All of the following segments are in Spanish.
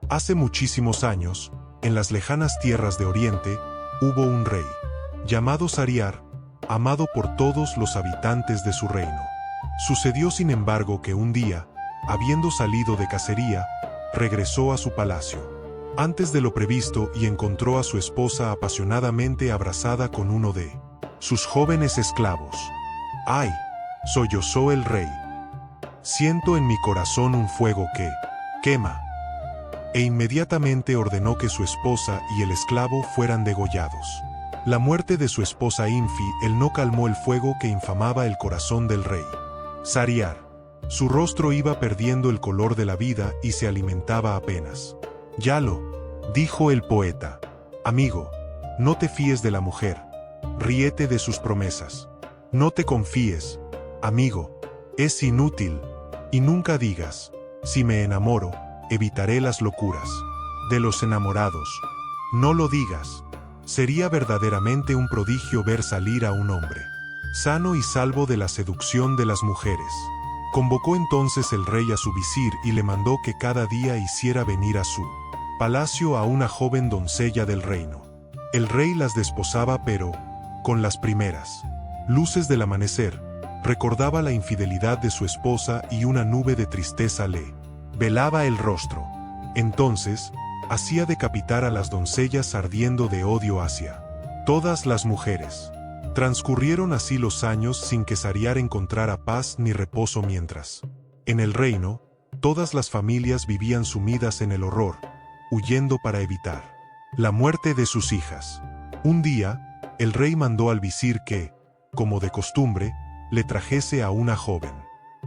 Hace muchísimos años, en las lejanas tierras de Oriente, hubo un rey, llamado Sariar, amado por todos los habitantes de su reino. Sucedió sin embargo que un día, habiendo salido de cacería, regresó a su palacio, antes de lo previsto y encontró a su esposa apasionadamente abrazada con uno de sus jóvenes esclavos. ¡Ay! Sollozó el rey. Siento en mi corazón un fuego que quema. E inmediatamente ordenó que su esposa y el esclavo fueran degollados. La muerte de su esposa infiel no calmó el fuego que inflamaba el corazón del rey. Sariar. Su rostro iba perdiendo el color de la vida y se alimentaba apenas. Ya lo dijo el poeta. Amigo, no te fíes de la mujer. Ríete de sus promesas. No te confíes, amigo. Es inútil. Y nunca digas, si me enamoro, evitaré las locuras de los enamorados. No lo digas. Sería verdaderamente un prodigio ver salir a un hombre sano y salvo de la seducción de las mujeres. Convocó entonces el rey a su visir y le mandó que cada día hiciera venir a su palacio a una joven doncella del reino. El rey las desposaba, pero, con las primeras luces del amanecer, recordaba la infidelidad de su esposa y una nube de tristeza le velaba el rostro. Entonces, hacía decapitar a las doncellas ardiendo de odio hacia todas las mujeres. Transcurrieron así los años sin que Sariar encontrara paz ni reposo mientras, en el reino, todas las familias vivían sumidas en el horror, huyendo para evitar la muerte de sus hijas. Un día, el rey mandó al visir que, como de costumbre, le trajese a una joven.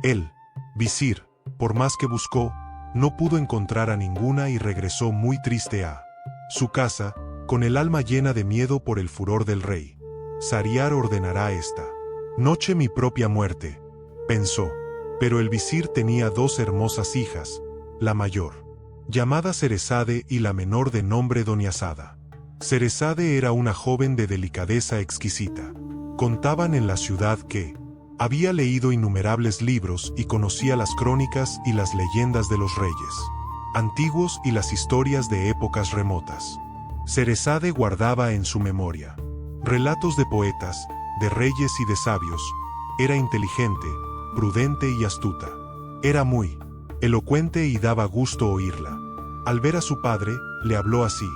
El visir, por más que buscó, no pudo encontrar a ninguna y regresó muy triste a su casa, con el alma llena de miedo por el furor del rey. Sariar ordenará esta noche mi propia muerte, pensó. Pero el visir tenía dos hermosas hijas, la mayor, llamada Cerezade, y la menor de nombre Doniazada. Cerezade era una joven de delicadeza exquisita. Contaban en la ciudad que había leído innumerables libros y conocía las crónicas y las leyendas de los reyes antiguos y las historias de épocas remotas. Cerezade guardaba en su memoria relatos de poetas, de reyes y de sabios. Era inteligente, prudente y astuta. Era muy elocuente y daba gusto oírla. Al ver a su padre, le habló así: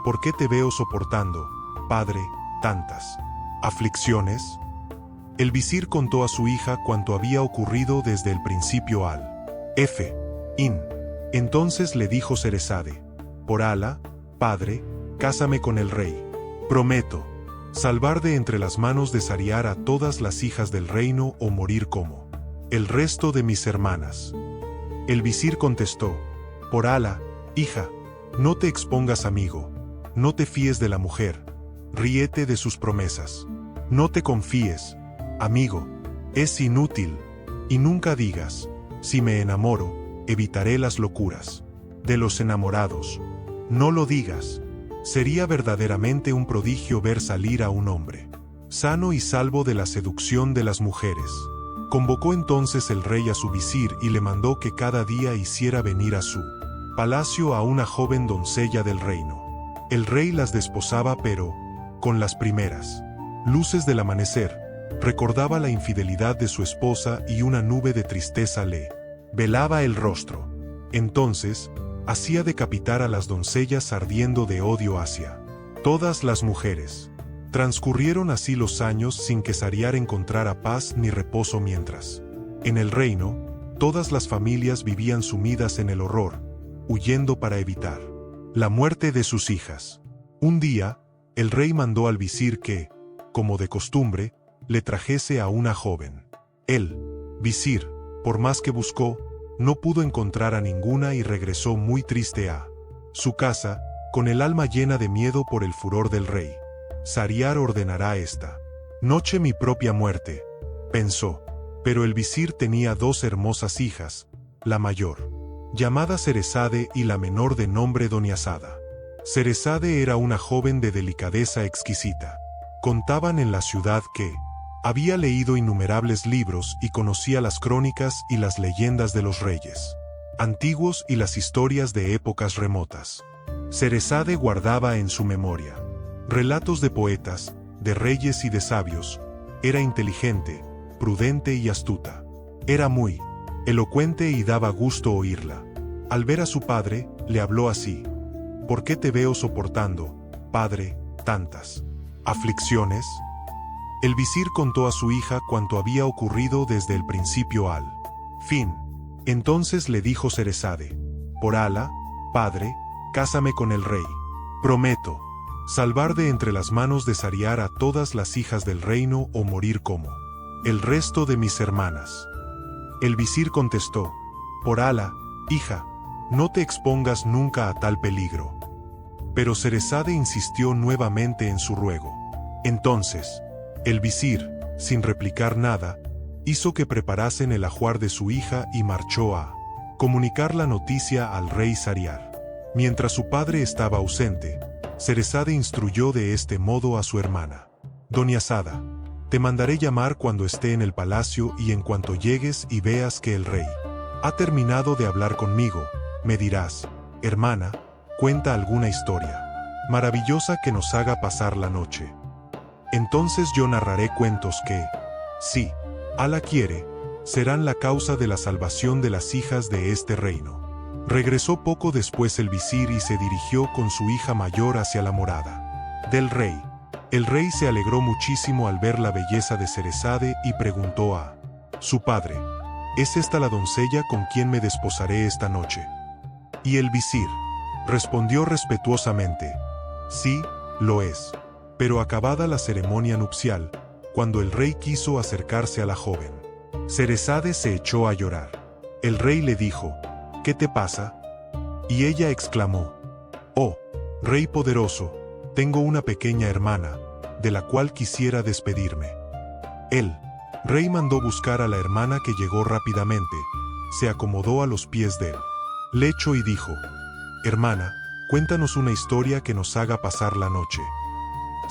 ¿Por qué te veo soportando, padre, tantas aflicciones? El visir contó a su hija cuanto había ocurrido desde el principio al fin. Entonces le dijo Cerezade: Por Alá, padre, cásame con el rey. Prometo salvar de entre las manos de Sariar a todas las hijas del reino o morir como el resto de mis hermanas. El visir contestó: Por Alá, hija, no te expongas, amigo. No te fíes de la mujer. Ríete de sus promesas. No te confíes, amigo. Es inútil. Y nunca digas, si me enamoro, evitaré las locuras de los enamorados. No lo digas. Sería verdaderamente un prodigio ver salir a un hombre sano y salvo de la seducción de las mujeres. Convocó entonces el rey a su visir y le mandó que cada día hiciera venir a su palacio a una joven doncella del reino. El rey las desposaba, pero, con las primeras luces del amanecer, recordaba la infidelidad de su esposa y una nube de tristeza le velaba el rostro. Entonces, hacía decapitar a las doncellas ardiendo de odio hacia todas las mujeres. Transcurrieron así los años sin que Sariar encontrara paz ni reposo mientras, en el reino, todas las familias vivían sumidas en el horror, huyendo para evitar la muerte de sus hijas. Un día, el rey mandó al visir que, como de costumbre, le trajese a una joven. El visir, por más que buscó, no pudo encontrar a ninguna y regresó muy triste a su casa, con el alma llena de miedo por el furor del rey. Sariar ordenará esta noche mi propia muerte, pensó. Pero el visir tenía dos hermosas hijas, la mayor, llamada Cerezade, y la menor de nombre Doniazada. Cerezade era una joven de delicadeza exquisita. Contaban en la ciudad que había leído innumerables libros y conocía las crónicas y las leyendas de los reyes antiguos y las historias de épocas remotas. Ceresade guardaba en su memoria relatos de poetas, de reyes y de sabios. Era inteligente, prudente y astuta. Era muy elocuente y daba gusto oírla. Al ver a su padre, le habló así: ¿Por qué te veo soportando, padre, tantas aflicciones? El visir contó a su hija cuanto había ocurrido desde el principio al fin. Entonces le dijo Ceresade: por Alá, padre, cásame con el rey. Prometo salvar de entre las manos de Sariar a todas las hijas del reino o morir como el resto de mis hermanas. El visir contestó: por Alá, hija, no te expongas nunca a tal peligro. Pero Ceresade insistió nuevamente en su ruego. Entonces, el visir, sin replicar nada, hizo que preparasen el ajuar de su hija y marchó a comunicar la noticia al rey Sariar. Mientras su padre estaba ausente, Ceresade instruyó de este modo a su hermana: Doniazada, te mandaré llamar cuando esté en el palacio y en cuanto llegues y veas que el rey ha terminado de hablar conmigo, me dirás: hermana, cuenta alguna historia maravillosa que nos haga pasar la noche. Entonces yo narraré cuentos que, si Alá quiere, serán la causa de la salvación de las hijas de este reino. Regresó poco después el visir y se dirigió con su hija mayor hacia la morada del rey. El rey se alegró muchísimo al ver la belleza de Ceresade y preguntó a su padre: ¿es esta la doncella con quien me desposaré esta noche? Y el visir respondió respetuosamente: sí, lo es. Pero acabada la ceremonia nupcial, cuando el rey quiso acercarse a la joven, Ceresade se echó a llorar. El rey le dijo: ¿qué te pasa? Y ella exclamó: oh, rey poderoso, tengo una pequeña hermana, de la cual quisiera despedirme. El rey mandó buscar a la hermana, que llegó rápidamente, se acomodó a los pies del lecho y dijo: hermana, cuéntanos una historia que nos haga pasar la noche.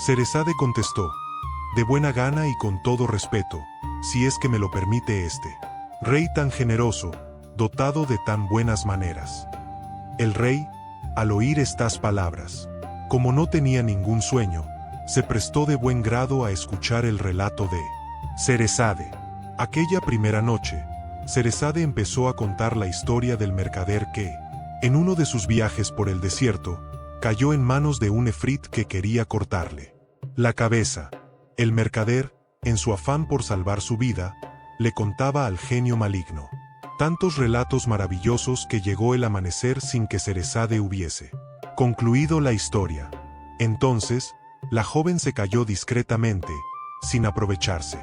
Ceresade contestó: de buena gana y con todo respeto, si es que me lo permite este rey tan generoso, dotado de tan buenas maneras. El rey, al oír estas palabras, como no tenía ningún sueño, se prestó de buen grado a escuchar el relato de Ceresade. Aquella primera noche, Ceresade empezó a contar la historia del mercader que, en uno de sus viajes por el desierto, cayó en manos de un efrit que quería cortarle la cabeza. El mercader, en su afán por salvar su vida, le contaba al genio maligno tantos relatos maravillosos que llegó el amanecer sin que Ceresade hubiese concluido la historia. Entonces, la joven se calló discretamente, sin aprovecharse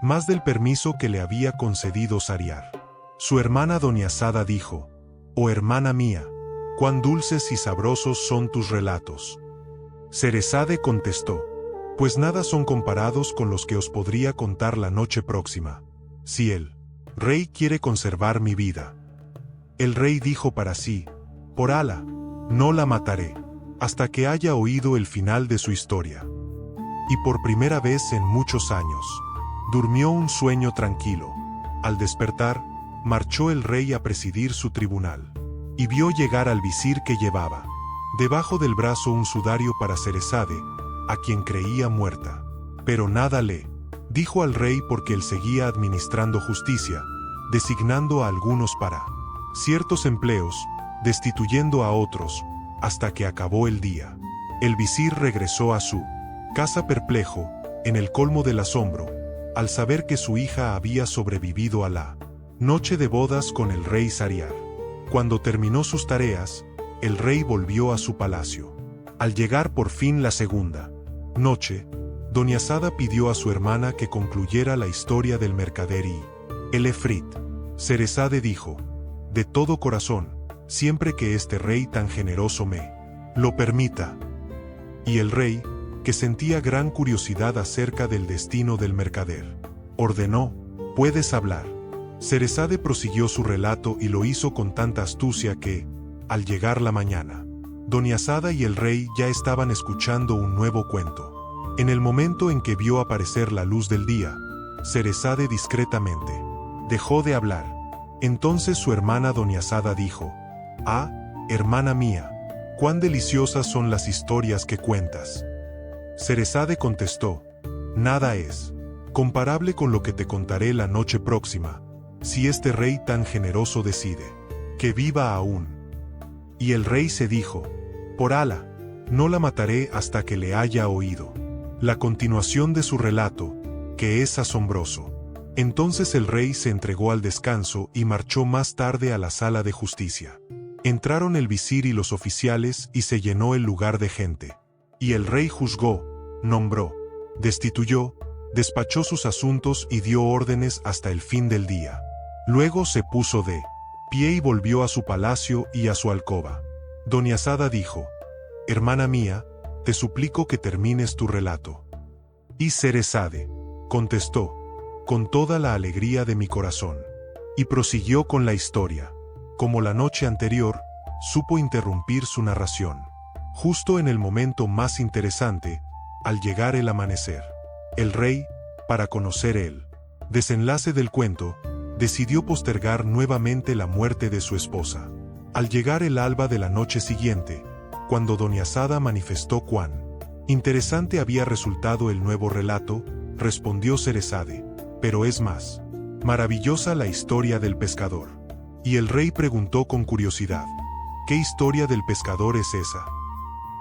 más del permiso que le había concedido Sariar. Su hermana Doniazada dijo: oh hermana mía, cuán dulces y sabrosos son tus relatos. Ceresade contestó: pues nada son comparados con los que os podría contar la noche próxima, si el rey quiere conservar mi vida. El rey dijo para sí: por Alá, no la mataré, hasta que haya oído el final de su historia. Y por primera vez en muchos años, durmió un sueño tranquilo. Al despertar, marchó el rey a presidir su tribunal, y vio llegar al visir, que llevaba debajo del brazo un sudario para Ceresade, a quien creía muerta. Pero nada le dijo al rey, porque él seguía administrando justicia, designando a algunos para ciertos empleos, destituyendo a otros, hasta que acabó el día. El visir regresó a su casa perplejo, en el colmo del asombro, al saber que su hija había sobrevivido a la noche de bodas con el rey Sariar. Cuando terminó sus tareas, el rey volvió a su palacio. Al llegar por fin la segunda noche, Doniazada pidió a su hermana que concluyera la historia del mercader y el efrit. Ceresade dijo: de todo corazón, siempre que este rey tan generoso me lo permita. Y el rey, que sentía gran curiosidad acerca del destino del mercader, ordenó: puedes hablar. Ceresade prosiguió su relato y lo hizo con tanta astucia que, al llegar la mañana, Doniazada y el rey ya estaban escuchando un nuevo cuento. En el momento en que vio aparecer la luz del día, Ceresade discretamente dejó de hablar, Entonces su hermana Doniazada dijo: «Ah, hermana mía, cuán deliciosas son las historias que cuentas». Ceresade contestó: «Nada es comparable con lo que te contaré la noche próxima, si este rey tan generoso decide que viva aún». Y el rey se dijo: «Por Alá, no la mataré hasta que le haya oído la continuación de su relato, que es asombroso». Entonces el rey se entregó al descanso y marchó más tarde a la sala de justicia. Entraron el visir y los oficiales y se llenó el lugar de gente. Y el rey juzgó, nombró, destituyó, despachó sus asuntos y dio órdenes hasta el fin del día. Luego se puso de pie y volvió a su palacio y a su alcoba. Doniazada dijo: «Hermana mía, te suplico que termines tu relato». Y Ceresade contestó: «Con toda la alegría de mi corazón». Y prosiguió con la historia. Como la noche anterior, supo interrumpir su narración justo en el momento más interesante, al llegar el amanecer. El rey, para conocer el desenlace del cuento, decidió postergar nuevamente la muerte de su esposa. Al llegar el alba de la noche siguiente, cuando Doniazada manifestó cuán interesante había resultado el nuevo relato, respondió Ceresade: «Pero es más maravillosa la historia del pescador». Y el rey preguntó con curiosidad: «¿Qué historia del pescador es esa?».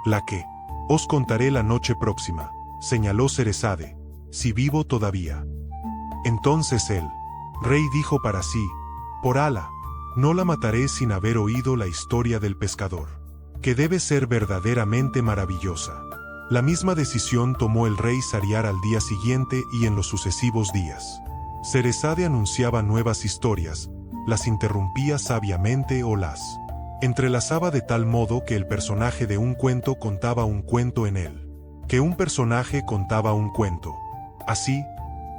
«La que os contaré la noche próxima», señaló Ceresade, «si vivo todavía». Entonces el rey dijo para sí: «Por Alá, no la mataré sin haber oído la historia del pescador, que debe ser verdaderamente maravillosa». La misma decisión tomó el rey Sariar al día siguiente y en los sucesivos días. Ceresade anunciaba nuevas historias, las interrumpía sabiamente o las entrelazaba de tal modo que el personaje de un cuento contaba un cuento en él, que un personaje contaba un cuento. Así,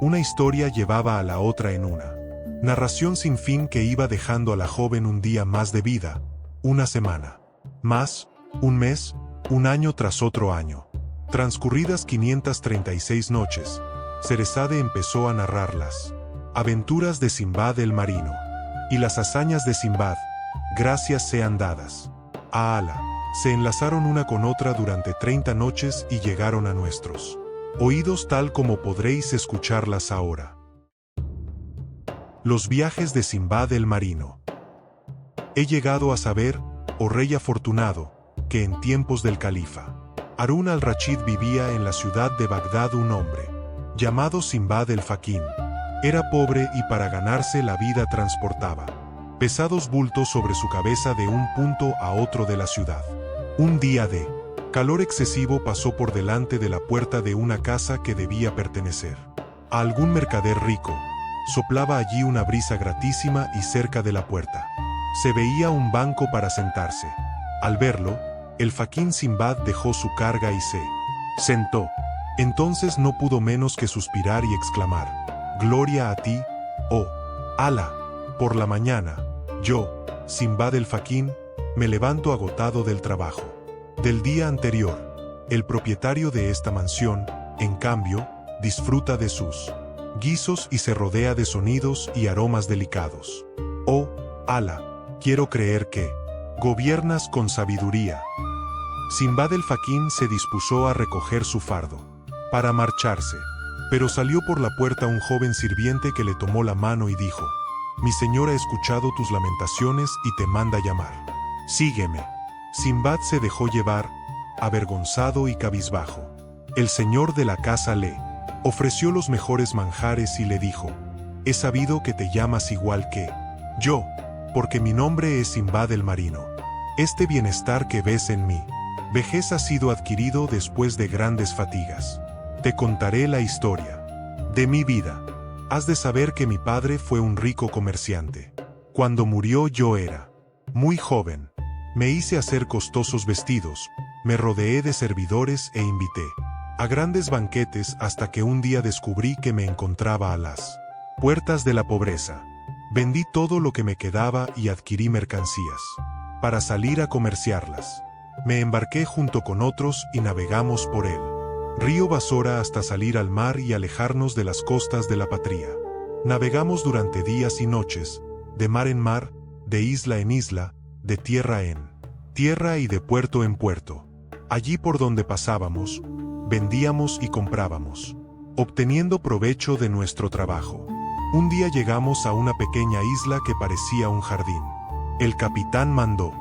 una historia llevaba a la otra en una narración sin fin que iba dejando a la joven un día más de vida, una semana más, un mes, un año tras otro año. Transcurridas 536 noches, Ceresade empezó a narrar las aventuras de Simbad el marino. Y las hazañas de Simbad, gracias sean dadas a Alá, se enlazaron una con otra durante 30 noches y llegaron a nuestros oídos tal como podréis escucharlas ahora. Los viajes de Simbad el marino. He llegado a saber, oh rey afortunado, que en tiempos del califa Harún al-Rachid vivía en la ciudad de Bagdad un hombre llamado Simbad el Faquín. Era pobre y para ganarse la vida transportaba pesados bultos sobre su cabeza de un punto a otro de la ciudad. Un día de calor excesivo pasó por delante de la puerta de una casa que debía pertenecer a algún mercader rico. Soplaba allí una brisa gratísima y cerca de la puerta se veía un banco para sentarse. Al verlo, el Faquín Simbad dejó su carga y se sentó. Entonces no pudo menos que suspirar y exclamar: «Gloria a ti, oh Alá. Por la mañana, yo, Simbad el Faquín, me levanto agotado del trabajo del día anterior. El propietario de esta mansión, en cambio, disfruta de sus guisos y se rodea de sonidos y aromas delicados. Oh Alá, quiero creer que gobiernas con sabiduría». Simbad el Faquín se dispuso a recoger su fardo para marcharse, pero salió por la puerta un joven sirviente que le tomó la mano y dijo: «Mi señor ha escuchado tus lamentaciones y te manda llamar. Sígueme». Simbad se dejó llevar, avergonzado y cabizbajo. El señor de la casa le ofreció los mejores manjares y le dijo: «He sabido que te llamas igual que yo, porque mi nombre es Simbad el marino. Este bienestar que ves en mi vejez ha sido adquirido después de grandes fatigas. Te contaré la historia de mi vida. Has de saber que mi padre fue un rico comerciante. Cuando murió yo era muy joven. Me hice hacer costosos vestidos, me rodeé de servidores e invité a grandes banquetes hasta que un día descubrí que me encontraba a las puertas de la pobreza. Vendí todo lo que me quedaba y adquirí mercancías para salir a comerciarlas. Me embarqué junto con otros y navegamos por el río Basora hasta salir al mar y alejarnos de las costas de la patria. Navegamos durante días y noches, de mar en mar, de isla en isla, de tierra en tierra y de puerto en puerto. Allí por donde pasábamos, vendíamos y comprábamos, obteniendo provecho de nuestro trabajo. Un día llegamos a una pequeña isla que parecía un jardín. El capitán mandó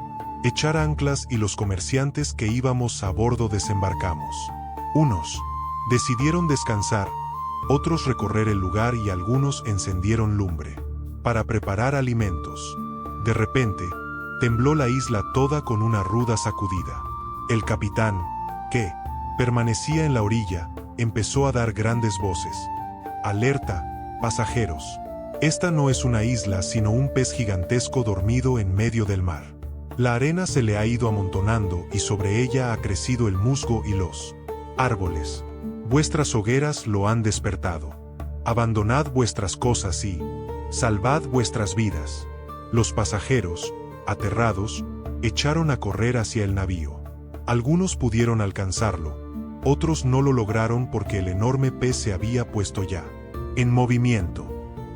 echar anclas y los comerciantes que íbamos a bordo desembarcamos. Unos decidieron descansar, otros recorrer el lugar y algunos encendieron lumbre para preparar alimentos. De repente, tembló la isla toda con una ruda sacudida. El capitán, que permanecía en la orilla, empezó a dar grandes voces. «Alerta, pasajeros. Esta no es una isla sino un pez gigantesco dormido en medio del mar. La arena se le ha ido amontonando y sobre ella ha crecido el musgo y los árboles. Vuestras hogueras lo han despertado. Abandonad vuestras cosas y salvad vuestras vidas». Los pasajeros, aterrados, echaron a correr hacia el navío. Algunos pudieron alcanzarlo, otros no lo lograron porque el enorme pez se había puesto ya en movimiento.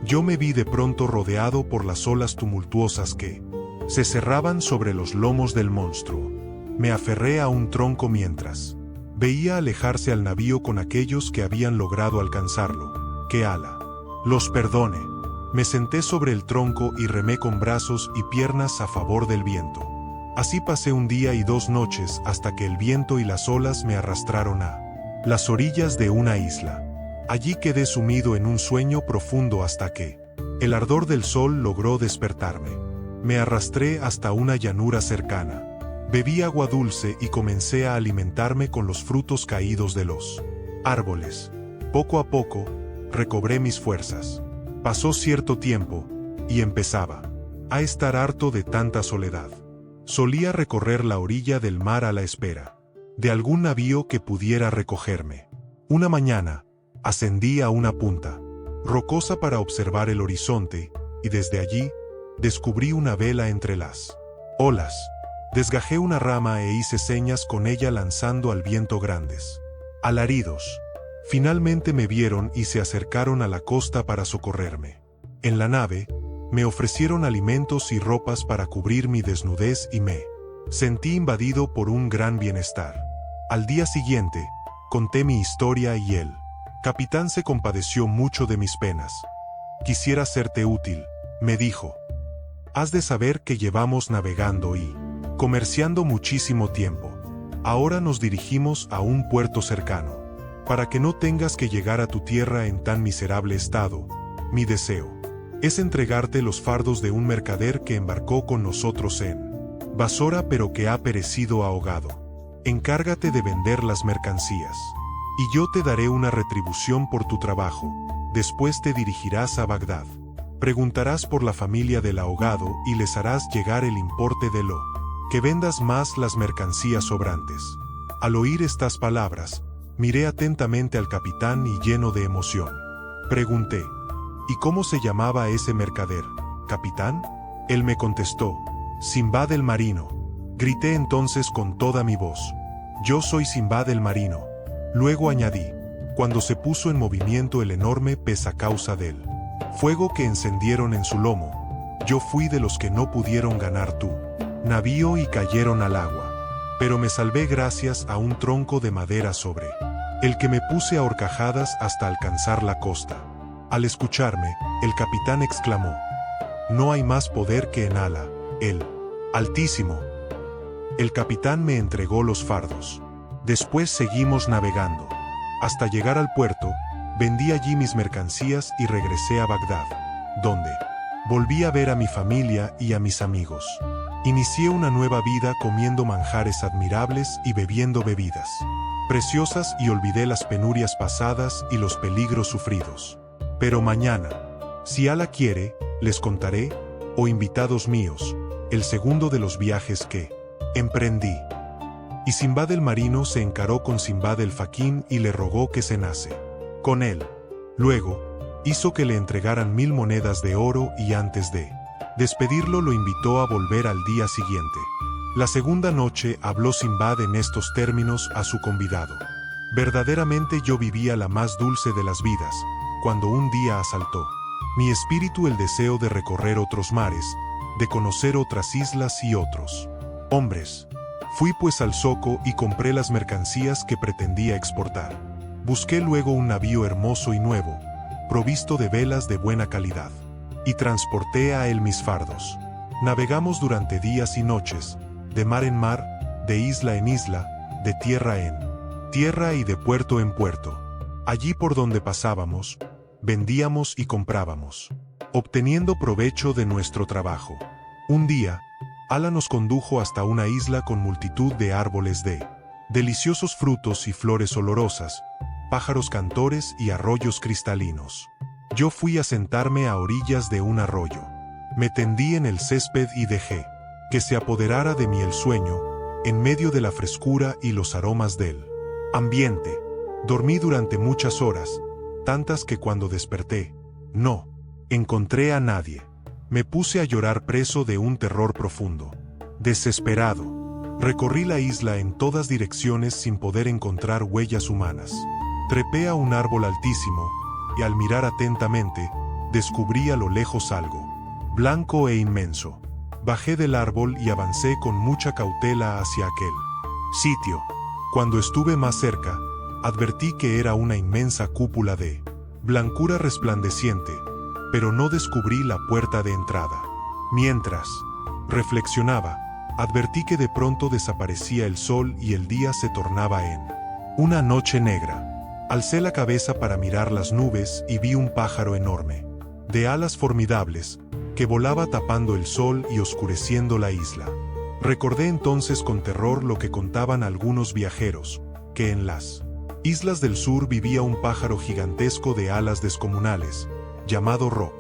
Yo me vi de pronto rodeado por las olas tumultuosas que se cerraban sobre los lomos del monstruo. Me aferré a un tronco mientras veía alejarse al navío con aquellos que habían logrado alcanzarlo. ¡Que Alá los perdone! Me senté sobre el tronco y remé con brazos y piernas a favor del viento. Así pasé un día y 2 noches hasta que el viento y las olas me arrastraron a las orillas de una isla. Allí quedé sumido en un sueño profundo hasta que el ardor del sol logró despertarme. Me arrastré hasta una llanura cercana. Bebí agua dulce y comencé a alimentarme con los frutos caídos de los árboles. Poco a poco, recobré mis fuerzas. Pasó cierto tiempo, y empezaba a estar harto de tanta soledad. Solía recorrer la orilla del mar a la espera de algún navío que pudiera recogerme. Una mañana, ascendí a una punta rocosa para observar el horizonte, y desde allí, descubrí una vela entre las olas. Desgajé una rama e hice señas con ella lanzando al viento grandes alaridos. Finalmente me vieron y se acercaron a la costa para socorrerme. En la nave, me ofrecieron alimentos y ropas para cubrir mi desnudez y me sentí invadido por un gran bienestar. Al día siguiente, conté mi historia y el capitán se compadeció mucho de mis penas. «Quisiera serte útil», me dijo. «Has de saber que llevamos navegando y comerciando muchísimo tiempo. Ahora nos dirigimos a un puerto cercano. Para que no tengas que llegar a tu tierra en tan miserable estado, mi deseo es entregarte los fardos de un mercader que embarcó con nosotros en Basora pero que ha perecido ahogado. Encárgate de vender las mercancías, y yo te daré una retribución por tu trabajo. Después te dirigirás a Bagdad. Preguntarás por la familia del ahogado y les harás llegar el importe de lo que vendas más las mercancías sobrantes». Al oír estas palabras, miré atentamente al capitán y lleno de emoción pregunté: «¿Y cómo se llamaba ese mercader, capitán?». Él me contestó: «Simbad el marino». Grité entonces con toda mi voz: «Yo soy Simbad el marino». Luego añadí: «Cuando se puso en movimiento el enorme pez a causa del fuego que encendieron en su lomo, yo fui de los que no pudieron ganar tu navío y cayeron al agua. Pero me salvé gracias a un tronco de madera sobre el que me puse a horcajadas hasta alcanzar la costa». Al escucharme, el capitán exclamó: «No hay más poder que en Alá, el Altísimo». El capitán me entregó los fardos. Después seguimos navegando. Hasta llegar al puerto, vendí allí mis mercancías y regresé a Bagdad, donde volví a ver a mi familia y a mis amigos. Inicié una nueva vida comiendo manjares admirables y bebiendo bebidas preciosas y olvidé las penurias pasadas y los peligros sufridos. Pero mañana, si Alá quiere, les contaré, oh invitados míos, el segundo de los viajes que emprendí. Y Simbad el marino se encaró con Simbad el faquín y le rogó que cenase con él. Luego, hizo que le entregaran 1000 monedas de oro y antes de despedirlo lo invitó a volver al día siguiente. La segunda noche habló Simbad en estos términos a su convidado: «Verdaderamente yo vivía la más dulce de las vidas, cuando un día asaltó mi espíritu el deseo de recorrer otros mares, de conocer otras islas y otros hombres. Fui pues al zoco y compré las mercancías que pretendía exportar. Busqué luego un navío hermoso y nuevo, provisto de velas de buena calidad, y transporté a él mis fardos. Navegamos durante días y noches, de mar en mar, de isla en isla, de tierra en tierra y de puerto en puerto. Allí por donde pasábamos, vendíamos y comprábamos, obteniendo provecho de nuestro trabajo. Un día, Ala nos condujo hasta una isla con multitud de árboles de deliciosos frutos y flores olorosas, pájaros cantores y arroyos cristalinos. Yo fui a sentarme a orillas de un arroyo. Me tendí en el césped y dejé que se apoderara de mí el sueño, en medio de la frescura y los aromas del ambiente. Dormí durante muchas horas, tantas que cuando desperté, no encontré a nadie. Me puse a llorar preso de un terror profundo. Desesperado, recorrí la isla en todas direcciones sin poder encontrar huellas humanas. Trepé a un árbol altísimo, y al mirar atentamente, descubrí a lo lejos algo blanco e inmenso. Bajé del árbol y avancé con mucha cautela hacia aquel sitio. Cuando estuve más cerca, advertí que era una inmensa cúpula de blancura resplandeciente, pero no descubrí la puerta de entrada. Mientras reflexionaba, advertí que de pronto desaparecía el sol y el día se tornaba en una noche negra. Alcé la cabeza para mirar las nubes y vi un pájaro enorme, de alas formidables, que volaba tapando el sol y oscureciendo la isla. Recordé entonces con terror lo que contaban algunos viajeros, que en las islas del sur vivía un pájaro gigantesco de alas descomunales, llamado roc,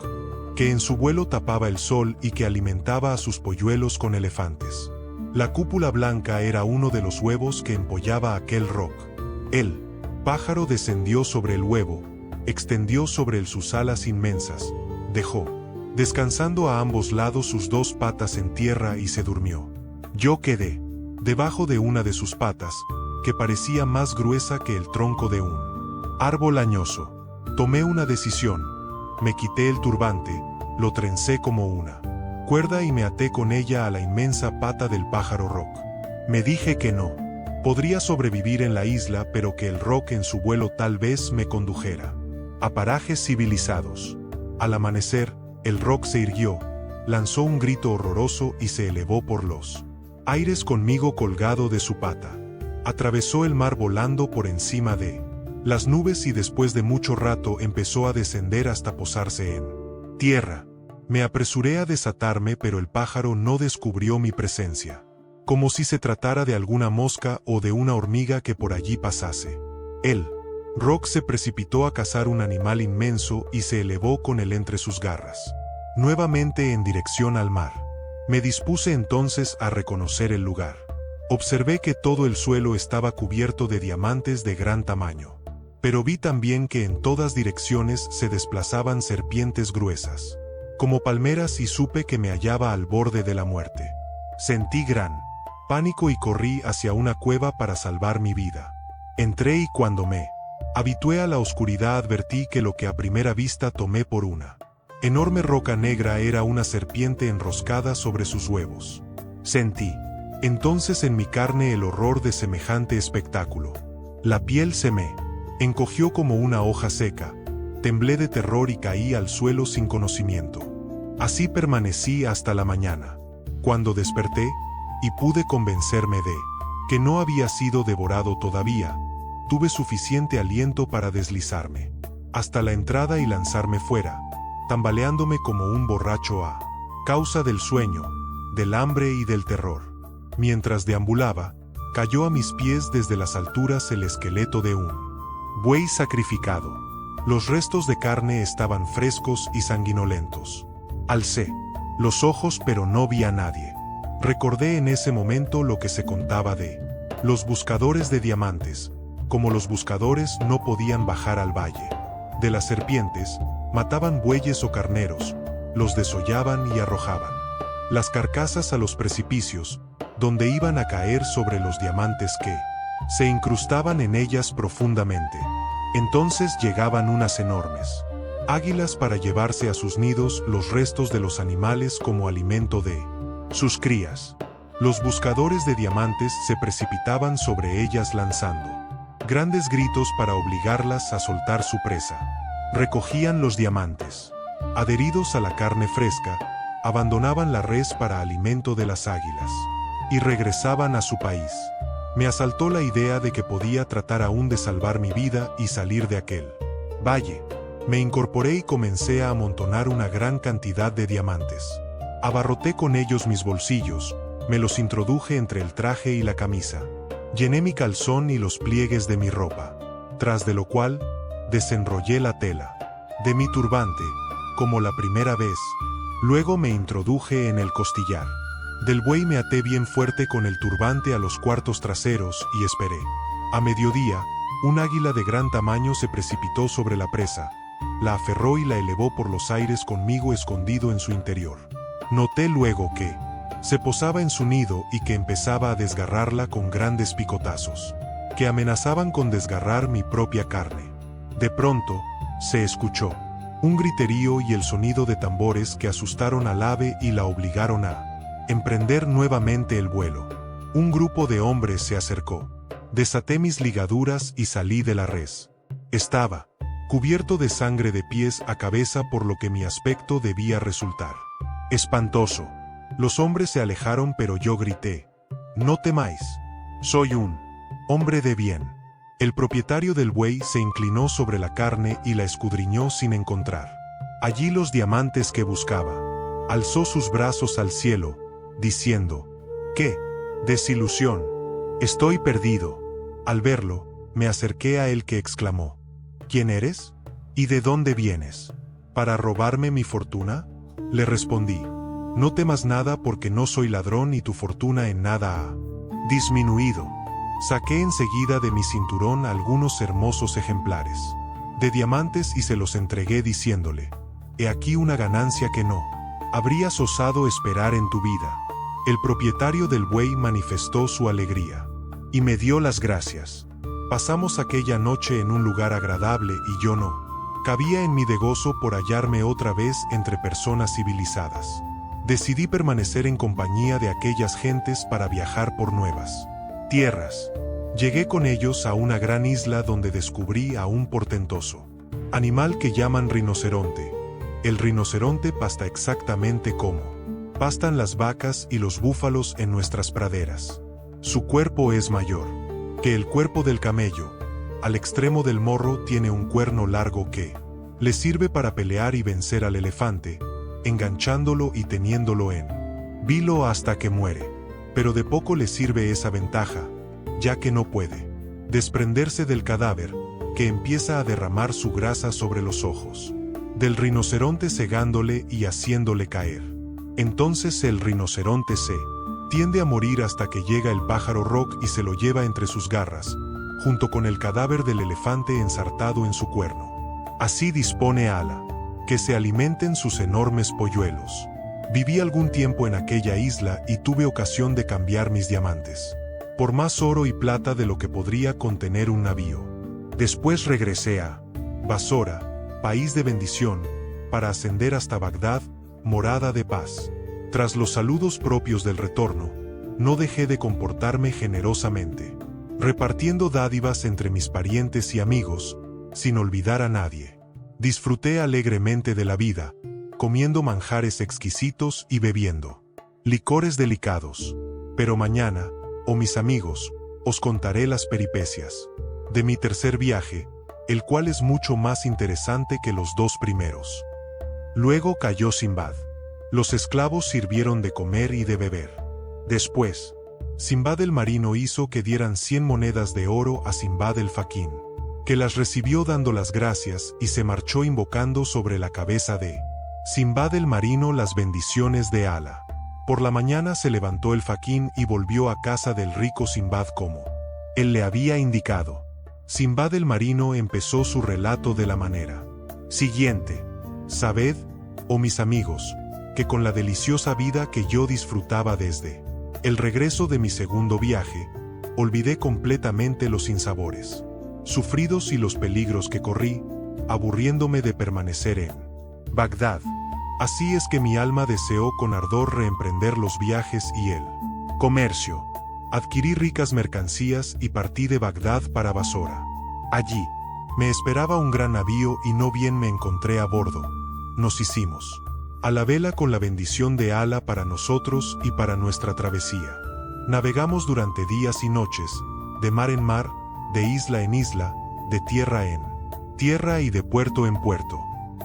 que en su vuelo tapaba el sol y que alimentaba a sus polluelos con elefantes. La cúpula blanca era uno de los huevos que empollaba aquel roc. El pájaro descendió sobre el huevo, extendió sobre él sus alas inmensas, dejó descansando a ambos lados sus dos patas en tierra y se durmió. Yo quedé debajo de una de sus patas, que parecía más gruesa que el tronco de un árbol añoso. Tomé una decisión. Me quité el turbante, lo trencé como una cuerda y me até con ella a la inmensa pata del pájaro roc. Me dije que no podría sobrevivir en la isla, pero que el roc en su vuelo tal vez me condujera a parajes civilizados. Al amanecer, el roc se irguió, lanzó un grito horroroso y se elevó por los aires conmigo colgado de su pata. Atravesó el mar volando por encima de las nubes y después de mucho rato empezó a descender hasta posarse en tierra. Me apresuré a desatarme, pero el pájaro no descubrió mi presencia, como si se tratara de alguna mosca o de una hormiga que por allí pasase. El roc se precipitó a cazar un animal inmenso y se elevó con él entre sus garras, nuevamente en dirección al mar. Me dispuse entonces a reconocer el lugar. Observé que todo el suelo estaba cubierto de diamantes de gran tamaño, pero vi también que en todas direcciones se desplazaban serpientes gruesas, como palmeras, y supe que me hallaba al borde de la muerte. Sentí gran pánico y corrí hacia una cueva para salvar mi vida. Entré y cuando me habitué a la oscuridad advertí que lo que a primera vista tomé por una enorme roca negra era una serpiente enroscada sobre sus huevos. Sentí entonces en mi carne el horror de semejante espectáculo. La piel se me encogió como una hoja seca, temblé de terror y caí al suelo sin conocimiento. Así permanecí hasta la mañana, cuando desperté y pude convencerme de que no había sido devorado todavía. Tuve suficiente aliento para deslizarme hasta la entrada y lanzarme fuera, tambaleándome como un borracho a causa del sueño, del hambre y del terror. Mientras deambulaba, cayó a mis pies desde las alturas el esqueleto de un buey sacrificado. Los restos de carne estaban frescos y sanguinolentos. Alcé los ojos, pero no vi a nadie. Recordé en ese momento lo que se contaba de los buscadores de diamantes. Como los buscadores no podían bajar al valle de las serpientes, mataban bueyes o carneros, los desollaban y arrojaban las carcasas a los precipicios, donde iban a caer sobre los diamantes que se incrustaban en ellas profundamente. Entonces llegaban unas enormes águilas para llevarse a sus nidos los restos de los animales como alimento de sus crías. Los buscadores de diamantes se precipitaban sobre ellas lanzando grandes gritos para obligarlas a soltar su presa. Recogían los diamantes. Adheridos a la carne fresca, abandonaban la res para alimento de las águilas y regresaban a su país. Me asaltó la idea de que podía tratar aún de salvar mi vida y salir de aquel valle. Me incorporé y comencé a amontonar una gran cantidad de diamantes. Abarroté con ellos mis bolsillos, me los introduje entre el traje y la camisa. Llené mi calzón y los pliegues de mi ropa, tras de lo cual, desenrollé la tela de mi turbante, como la primera vez. Luego me introduje en el costillar del buey, me até bien fuerte con el turbante a los cuartos traseros y esperé. A mediodía, un águila de gran tamaño se precipitó sobre la presa, la aferró y la elevó por los aires conmigo escondido en su interior. Noté luego que se posaba en su nido y que empezaba a desgarrarla con grandes picotazos, que amenazaban con desgarrar mi propia carne. De pronto, se escuchó un griterío y el sonido de tambores que asustaron al ave y la obligaron a emprender nuevamente el vuelo. Un grupo de hombres se acercó. Desaté mis ligaduras y salí de la res. Estaba cubierto de sangre de pies a cabeza, por lo que mi aspecto debía resultar espantoso. Los hombres se alejaron, pero yo grité: «No temáis. Soy un hombre de bien». El propietario del buey se inclinó sobre la carne y la escudriñó sin encontrar allí los diamantes que buscaba. Alzó sus brazos al cielo, diciendo: «¡Qué desilusión! Estoy perdido». Al verlo, me acerqué a él, que exclamó: «¿Quién eres? ¿Y de dónde vienes? ¿Para robarme mi fortuna?». Le respondí: «No temas nada, porque no soy ladrón y tu fortuna en nada ha disminuido». Saqué enseguida de mi cinturón algunos hermosos ejemplares de diamantes y se los entregué diciéndole: «He aquí una ganancia que no habrías osado esperar en tu vida». El propietario del buey manifestó su alegría y me dio las gracias. Pasamos aquella noche en un lugar agradable y yo no cabía en mí de gozo por hallarme otra vez entre personas civilizadas. Decidí permanecer en compañía de aquellas gentes para viajar por nuevas tierras. Llegué con ellos a una gran isla donde descubrí a un portentoso animal que llaman rinoceronte. El rinoceronte pasta exactamente como pastan las vacas y los búfalos en nuestras praderas. Su cuerpo es mayor que el cuerpo del camello. Al extremo del morro tiene un cuerno largo que le sirve para pelear y vencer al elefante, enganchándolo y teniéndolo en vilo hasta que muere. Pero de poco le sirve esa ventaja, ya que no puede desprenderse del cadáver, que empieza a derramar su grasa sobre los ojos del rinoceronte, cegándole y haciéndole caer. Entonces el rinoceronte se tiende a morir hasta que llega el pájaro roc y se lo lleva entre sus garras, junto con el cadáver del elefante ensartado en su cuerno. Así dispone Ala, que se alimenten sus enormes polluelos. Viví algún tiempo en aquella isla y tuve ocasión de cambiar mis diamantes por más oro y plata de lo que podría contener un navío. Después regresé a Basora, país de bendición, para ascender hasta Bagdad, morada de paz. Tras los saludos propios del retorno, no dejé de comportarme generosamente, repartiendo dádivas entre mis parientes y amigos, sin olvidar a nadie. Disfruté alegremente de la vida, comiendo manjares exquisitos y bebiendo licores delicados. Pero mañana, oh mis amigos, os contaré las peripecias de mi tercer viaje, el cual es mucho más interesante que los dos primeros. Luego cayó Simbad. Los esclavos sirvieron de comer y de beber. Después, Simbad el marino hizo que dieran 100 monedas de oro a Simbad el faquín, que las recibió dando las gracias y se marchó invocando sobre la cabeza de Simbad el marino las bendiciones de Ala. Por la mañana se levantó el faquín y volvió a casa del rico Simbad como él le había indicado. Simbad el marino empezó su relato de la manera siguiente: «Sabed, oh mis amigos, que con la deliciosa vida que yo disfrutaba desde el regreso de mi segundo viaje, olvidé completamente los sinsabores sufridos y los peligros que corrí, aburriéndome de permanecer en Bagdad. Así es que mi alma deseó con ardor reemprender los viajes y el comercio. Adquirí ricas mercancías y partí de Bagdad para Basora. Allí me esperaba un gran navío y no bien me encontré a bordo. Nos hicimos a la vela con la bendición de Alá para nosotros y para nuestra travesía. Navegamos durante días y noches, de mar en mar, de isla en isla, de tierra en tierra y de puerto en puerto.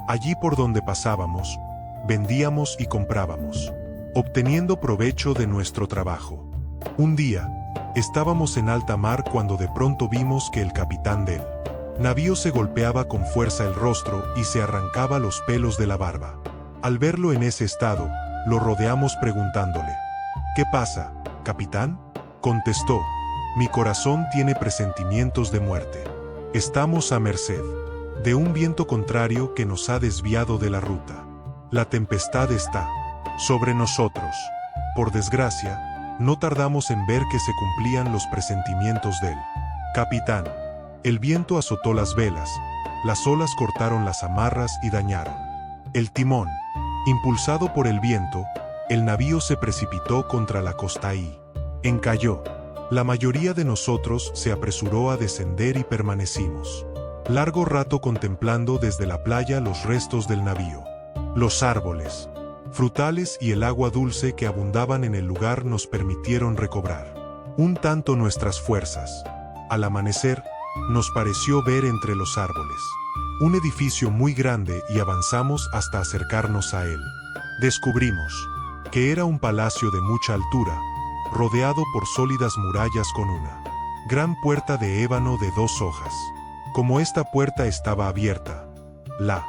Allí por donde pasábamos, vendíamos y comprábamos, obteniendo provecho de nuestro trabajo. Un día, estábamos en alta mar cuando de pronto vimos que el capitán del navío se golpeaba con fuerza el rostro y se arrancaba los pelos de la barba. Al verlo en ese estado, lo rodeamos preguntándole: «¿Qué pasa, capitán?». Contestó: «Mi corazón tiene presentimientos de muerte. Estamos a merced de un viento contrario que nos ha desviado de la ruta. La tempestad está sobre nosotros. Por desgracia, no tardamos en ver que se cumplían los presentimientos del capitán. El viento azotó las velas, las olas cortaron las amarras y dañaron el timón. Impulsado por el viento, el navío se precipitó contra la costa y encalló. La mayoría de nosotros se apresuró a descender y permanecimos largo rato contemplando desde la playa los restos del navío. Los árboles frutales y el agua dulce que abundaban en el lugar nos permitieron recobrar un tanto nuestras fuerzas. Al amanecer, nos pareció ver entre los árboles un edificio muy grande y avanzamos hasta acercarnos a él. Descubrimos que era un palacio de mucha altura, rodeado por sólidas murallas con una gran puerta de ébano de 2 hojas. Como esta puerta estaba abierta, la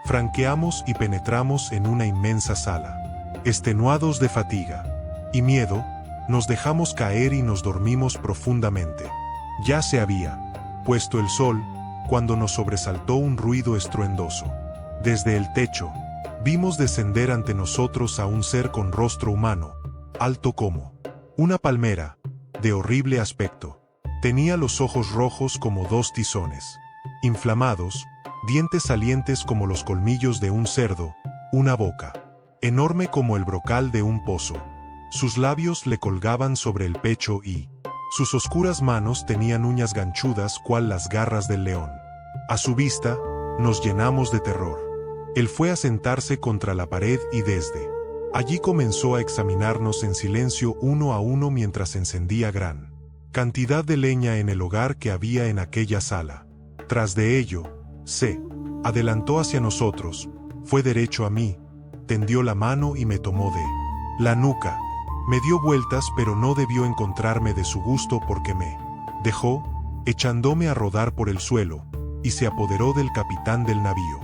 franqueamos y penetramos en una inmensa sala. Extenuados de fatiga y miedo, nos dejamos caer y nos dormimos profundamente. Ya se había puesto el sol cuando nos sobresaltó un ruido estruendoso. Desde el techo, vimos descender ante nosotros a un ser con rostro humano, alto como una palmera, de horrible aspecto. Tenía los ojos rojos como 2 tizones, inflamados, dientes salientes como los colmillos de un cerdo, una boca enorme como el brocal de un pozo. Sus labios le colgaban sobre el pecho y sus oscuras manos tenían uñas ganchudas cual las garras del león. A su vista, nos llenamos de terror. Él fue a sentarse contra la pared y desde allí comenzó a examinarnos en silencio uno a uno mientras encendía gran cantidad de leña en el hogar que había en aquella sala. Tras de ello, se adelantó hacia nosotros, fue derecho a mí, tendió la mano y me tomó de la nuca. Me dio vueltas pero no debió encontrarme de su gusto porque me dejó, echándome a rodar por el suelo, y se apoderó del capitán del navío.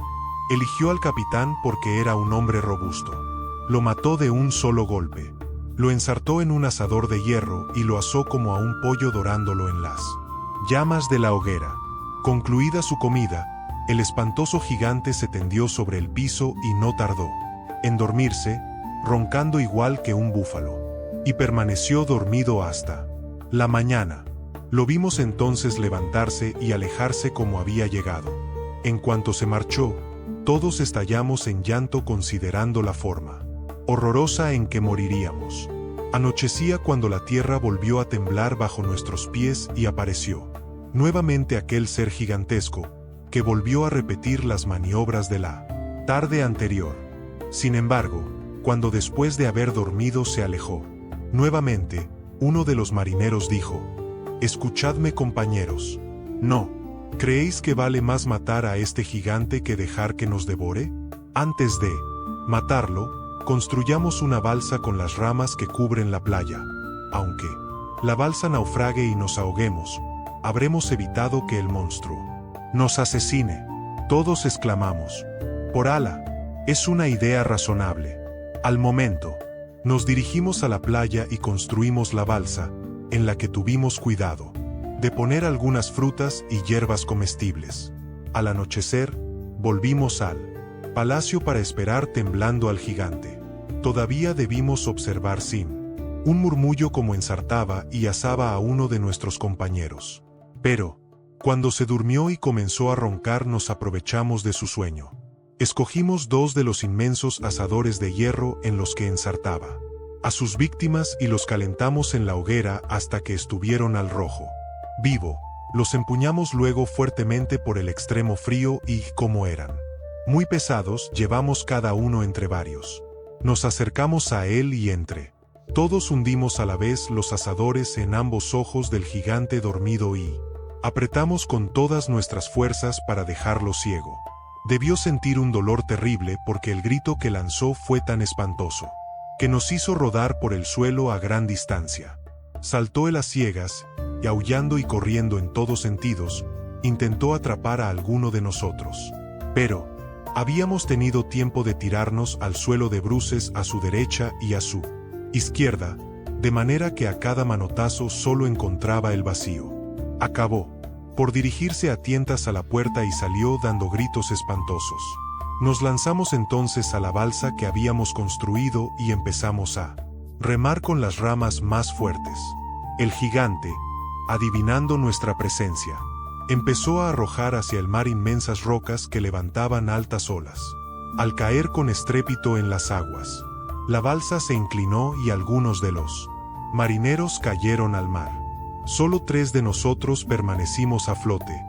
Eligió al capitán porque era un hombre robusto. Lo mató de un solo golpe. Lo ensartó en un asador de hierro y lo asó como a un pollo dorándolo en las llamas de la hoguera. Concluida su comida, el espantoso gigante se tendió sobre el piso y no tardó en dormirse, roncando igual que un búfalo, y permaneció dormido hasta la mañana. Lo vimos entonces levantarse y alejarse como había llegado. En cuanto se marchó, todos estallamos en llanto considerando la forma horrorosa en que moriríamos. Anochecía cuando la tierra volvió a temblar bajo nuestros pies y apareció nuevamente aquel ser gigantesco, que volvió a repetir las maniobras de la tarde anterior. Sin embargo, cuando después de haber dormido se alejó nuevamente, uno de los marineros dijo: «Escuchadme, compañeros. ¿No creéis que vale más matar a este gigante que dejar que nos devore? Antes de matarlo, construyamos una balsa con las ramas que cubren la playa. Aunque la balsa naufrague y nos ahoguemos, habremos evitado que el monstruo nos asesine». Todos exclamamos: «Por Alá, es una idea razonable». Al momento, nos dirigimos a la playa y construimos la balsa, en la que tuvimos cuidado de poner algunas frutas y hierbas comestibles. Al anochecer, volvimos al palacio para esperar temblando al gigante. Todavía debimos observar sin un murmullo como ensartaba y asaba a uno de nuestros compañeros. Pero, Cuando se durmió y comenzó a roncar, nos aprovechamos de su sueño. Escogimos 2 de los inmensos asadores de hierro en los que ensartaba a sus víctimas y los calentamos en la hoguera hasta que estuvieron al rojo vivo. Los empuñamos luego fuertemente por el extremo frío y, como eran muy pesados, llevamos cada uno entre varios. Nos acercamos a él y entre todos hundimos a la vez los asadores en ambos ojos del gigante dormido y apretamos con todas nuestras fuerzas para dejarlo ciego. Debió sentir un dolor terrible porque el grito que lanzó fue tan espantoso que nos hizo rodar por el suelo a gran distancia. Saltó él a ciegas y, aullando y corriendo en todos sentidos, intentó atrapar a alguno de nosotros. Pero habíamos tenido tiempo de tirarnos al suelo de bruces a su derecha y a su izquierda, de manera que a cada manotazo solo encontraba el vacío. Acabó por dirigirse a tientas a la puerta y salió dando gritos espantosos. Nos lanzamos entonces a la balsa que habíamos construido y empezamos a remar con las ramas más fuertes. El gigante, adivinando nuestra presencia, empezó a arrojar hacia el mar inmensas rocas que levantaban altas olas. Al caer con estrépito en las aguas, la balsa se inclinó y algunos de los marineros cayeron al mar. Solo 3 de nosotros permanecimos a flote,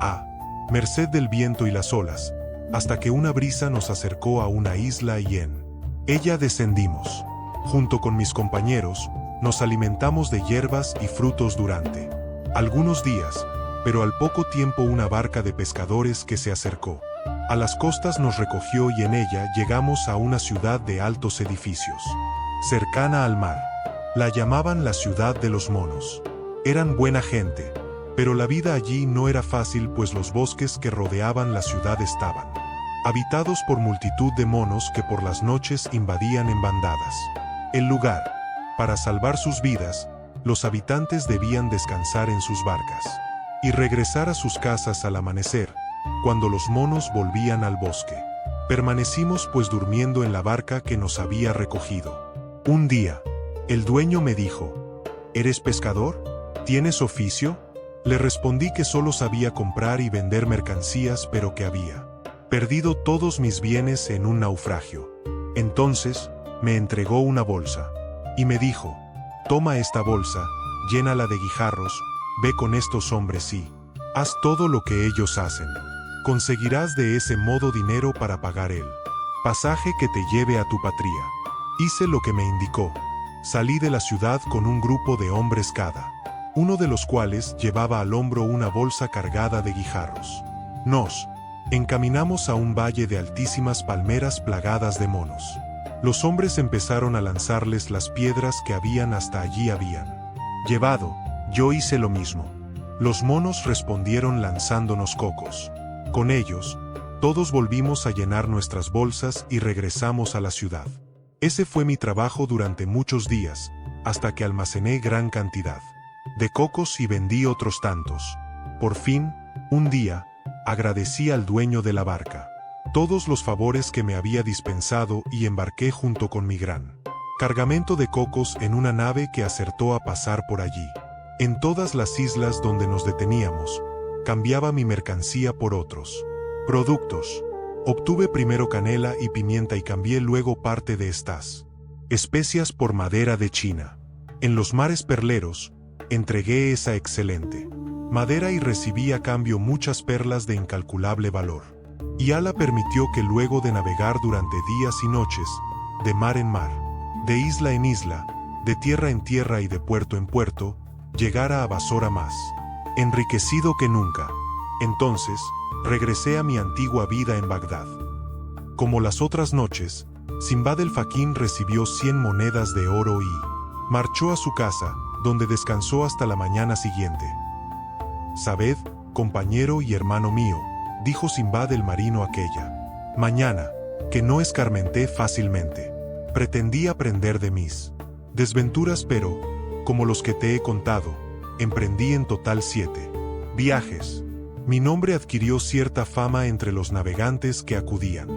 a merced del viento y las olas, hasta que una brisa nos acercó a una isla y en ella descendimos. Junto con mis compañeros, nos alimentamos de hierbas y frutos durante algunos días, pero al poco tiempo una barca de pescadores que se acercó a las costas nos recogió y en ella llegamos a una ciudad de altos edificios, cercana al mar. La llamaban la ciudad de los monos. Eran buena gente, pero la vida allí no era fácil pues los bosques que rodeaban la ciudad estaban habitados por multitud de monos que por las noches invadían en bandadas el lugar. Para salvar sus vidas, los habitantes debían descansar en sus barcas y regresar a sus casas al amanecer, cuando los monos volvían al bosque. Permanecimos pues durmiendo en la barca que nos había recogido. Un día, el dueño me dijo: ¿eres pescador? ¿Tienes oficio? Le respondí que solo sabía comprar y vender mercancías, pero que había perdido todos mis bienes en un naufragio. Entonces, me entregó una bolsa y me dijo: toma esta bolsa, llénala de guijarros, ve con estos hombres y haz todo lo que ellos hacen. Conseguirás de ese modo dinero para pagar el pasaje que te lleve a tu patria. Hice lo que me indicó. Salí de la ciudad con un grupo de hombres cada uno de los cuales llevaba al hombro una bolsa cargada de guijarros. Nos encaminamos a un valle de altísimas palmeras plagadas de monos. Los hombres empezaron a lanzarles las piedras que hasta allí habían llevado. Yo hice lo mismo. Los monos respondieron lanzándonos cocos. Con ellos, todos volvimos a llenar nuestras bolsas y regresamos a la ciudad. Ese fue mi trabajo durante muchos días, hasta que almacené gran cantidad de cocos y vendí otros tantos. Por fin, un día, agradecí al dueño de la barca todos los favores que me había dispensado y embarqué junto con mi gran cargamento de cocos en una nave que acertó a pasar por allí. En todas las islas donde nos deteníamos, cambiaba mi mercancía por otros productos. Obtuve primero canela y pimienta y cambié luego parte de estas especias por madera de China. En los mares perleros, entregué esa excelente madera y recibí a cambio muchas perlas de incalculable valor. Y Allah permitió que luego de navegar durante días y noches, de mar en mar, de isla en isla, de tierra en tierra y de puerto en puerto, llegara a Basora más enriquecido que nunca. Entonces, regresé a mi antigua vida en Bagdad. Como las otras noches, Simbad el Faquín recibió 100 monedas de oro y marchó a su casa, donde descansó hasta la mañana siguiente. Sabed, compañero y hermano mío, dijo Simbad el marino aquella mañana, que no escarmenté fácilmente. Pretendí aprender de mis desventuras, pero, como los que te he contado, emprendí en total 7 viajes. Mi nombre adquirió cierta fama entre los navegantes que acudían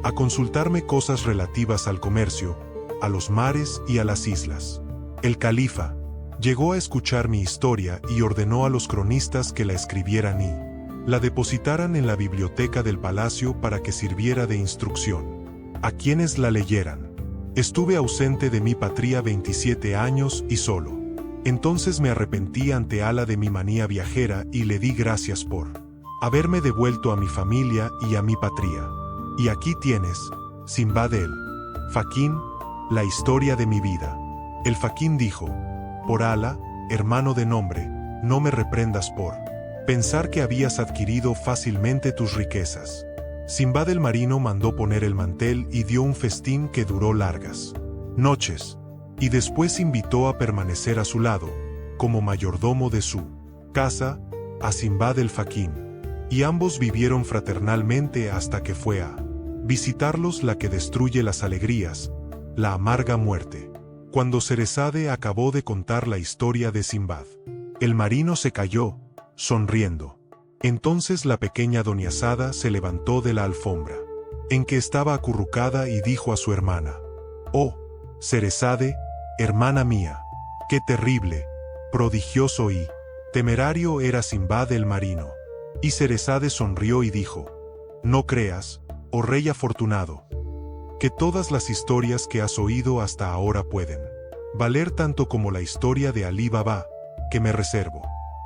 a consultarme cosas relativas al comercio, a los mares y a las islas. El califa, Llegó a escuchar mi historia y ordenó a los cronistas que la escribieran y la depositaran en la biblioteca del palacio para que sirviera de instrucción a quienes la leyeran. Estuve ausente de mi patria 27 años y solo. Entonces me arrepentí ante Alá de mi manía viajera y le di gracias por haberme devuelto a mi familia y a mi patria. Y aquí tienes, Sinbad el Faquín, la historia de mi vida. El Faquín dijo: por Alá, hermano de nombre, no me reprendas por pensar que habías adquirido fácilmente tus riquezas. Sinbad el marino mandó poner el mantel y dio un festín que duró largas noches, y después invitó a permanecer a su lado, como mayordomo de su casa, a Sinbad el Faquín, y ambos vivieron fraternalmente hasta que fue a visitarlos la que destruye las alegrías, la amarga muerte. Cuando Cerezade acabó de contar la historia de Sinbad, el marino se calló, sonriendo. Entonces la pequeña Doniazada se levantó de la alfombra en que estaba acurrucada y dijo a su hermana: «Oh, Cerezade, hermana mía, qué terrible, prodigioso y temerario era Sinbad el marino». Y Cerezade sonrió y dijo: «No creas, oh rey afortunado, que todas las historias que has oído hasta ahora pueden valer tanto como la historia de Alí Baba, que me reservo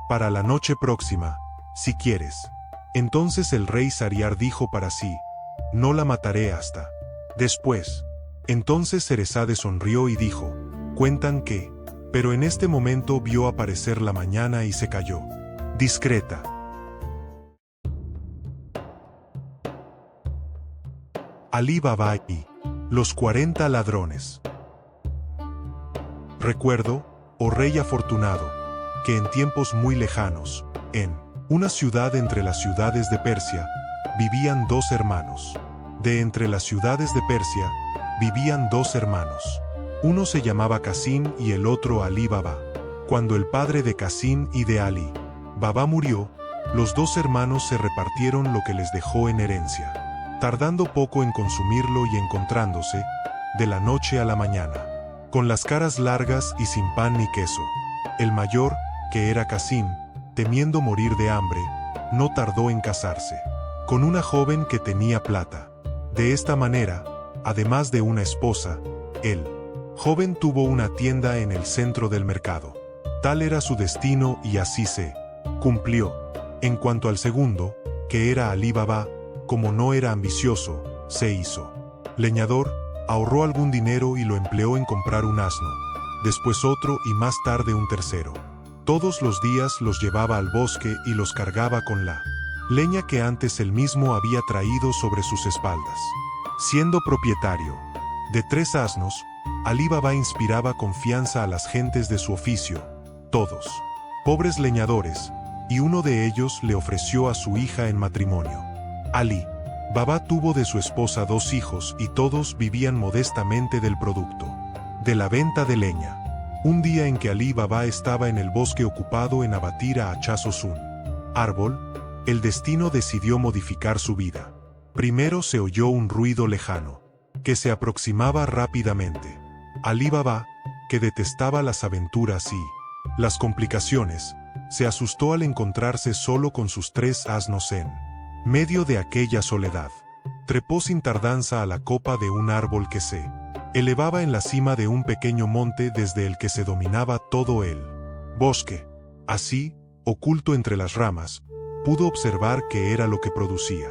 para la noche próxima, si quieres». Entonces el rey Sariar dijo para sí: «No la mataré hasta después». Entonces Cerezade sonrió y dijo: «Cuentan que…». Pero en este momento vio aparecer la mañana y se calló, discreta. Alí Baba y los 40 ladrones. Recuerdo, oh rey afortunado, que en tiempos muy lejanos, en una ciudad entre las ciudades de Persia, vivían dos hermanos. De entre las ciudades de Persia, vivían dos hermanos. Uno se llamaba Casín y el otro Alí Baba. Cuando el padre de Casín y de Alí Baba murió, los dos hermanos se repartieron lo que les dejó en herencia, tardando poco en consumirlo y encontrándose, de la noche a la mañana, con las caras largas y sin pan ni queso. El mayor, que era Casín, temiendo morir de hambre, no tardó en casarse con una joven que tenía plata. De esta manera, además de una esposa, el joven tuvo una tienda en el centro del mercado. Tal era su destino y así se cumplió. En cuanto al segundo, que era Alí Baba, como no era ambicioso, se hizo leñador, ahorró algún dinero y lo empleó en comprar un asno, después otro y más tarde un tercero. Todos los días los llevaba al bosque y los cargaba con la leña que antes él mismo había traído sobre sus espaldas. Siendo propietario de 3 asnos, Alí Baba inspiraba confianza a las gentes de su oficio, todos pobres leñadores, y uno de ellos le ofreció a su hija en matrimonio. Alí Baba tuvo de su esposa 2 hijos y todos vivían modestamente del producto de la venta de leña. Un día en que Alí Baba estaba en el bosque ocupado en abatir a hachazos un árbol, el destino decidió modificar su vida. Primero se oyó un ruido lejano, que se aproximaba rápidamente. Alí Baba, que detestaba las aventuras y las complicaciones, se asustó al encontrarse solo con sus 3 asnos en medio de aquella soledad. Trepó sin tardanza a la copa de un árbol que se elevaba en la cima de un pequeño monte desde el que se dominaba todo el bosque. Así, oculto entre las ramas, pudo observar qué era lo que producía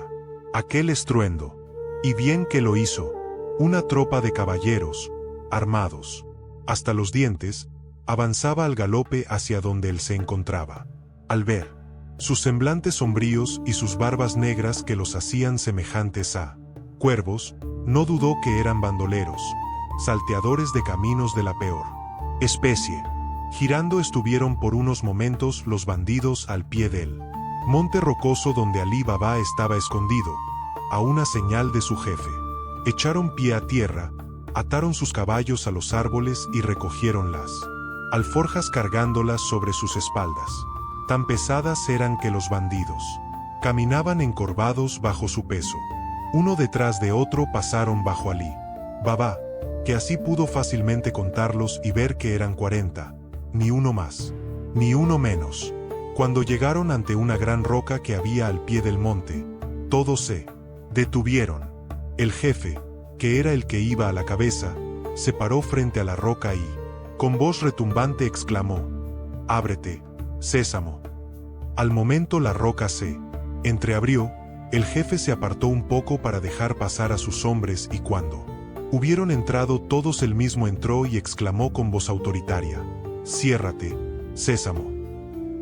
aquel estruendo. Y bien que lo hizo. Una tropa de caballeros, armados hasta los dientes, avanzaba al galope hacia donde él se encontraba. Al ver sus semblantes sombríos y sus barbas negras que los hacían semejantes a cuervos, no dudó que eran bandoleros, salteadores de caminos de la peor especie. Girando estuvieron por unos momentos los bandidos al pie del monte rocoso donde Alí Baba estaba escondido, a una señal de su jefe. Echaron pie a tierra, ataron sus caballos a los árboles y recogieron las alforjas cargándolas sobre sus espaldas. Tan pesadas eran que los bandidos caminaban encorvados bajo su peso. Uno detrás de otro pasaron bajo Alí Baba, que así pudo fácilmente contarlos y ver que eran 40. ni uno más, ni uno menos. Cuando llegaron ante una gran roca que había al pie del monte, todos se detuvieron. El jefe, que era el que iba a la cabeza, se paró frente a la roca y, con voz retumbante exclamó: «Ábrete, Sésamo». Al momento la roca se entreabrió, el jefe se apartó un poco para dejar pasar a sus hombres y cuando hubieron entrado todos él mismo entró y exclamó con voz autoritaria: «Ciérrate, Sésamo».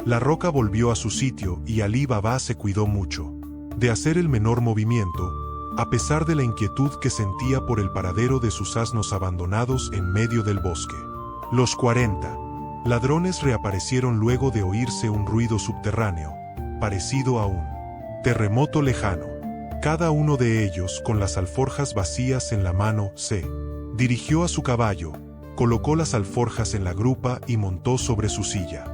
La roca volvió a su sitio y Alí Baba se cuidó mucho de hacer el menor movimiento, a pesar de la inquietud que sentía por el paradero de sus asnos abandonados en medio del bosque. Los 40 ladrones reaparecieron luego de oírse un ruido subterráneo, parecido a un terremoto lejano. Cada uno de ellos, con las alforjas vacías en la mano, se dirigió a su caballo, colocó las alforjas en la grupa y montó sobre su silla.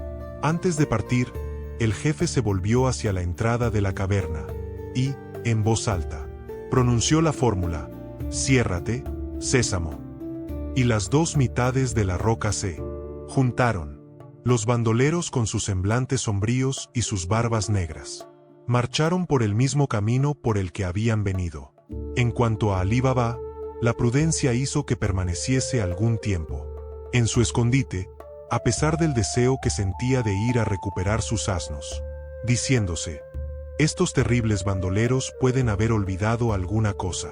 Antes de partir, el jefe se volvió hacia la entrada de la caverna y, en voz alta, pronunció la fórmula: «Ciérrate, Sésamo». Y las dos mitades de la roca se juntaron. Los bandoleros, con sus semblantes sombríos y sus barbas negras, marcharon por el mismo camino por el que habían venido. En cuanto a Alí Baba, la prudencia hizo que permaneciese algún tiempo en su escondite, a pesar del deseo que sentía de ir a recuperar sus asnos, diciéndose: «Estos terribles bandoleros pueden haber olvidado alguna cosa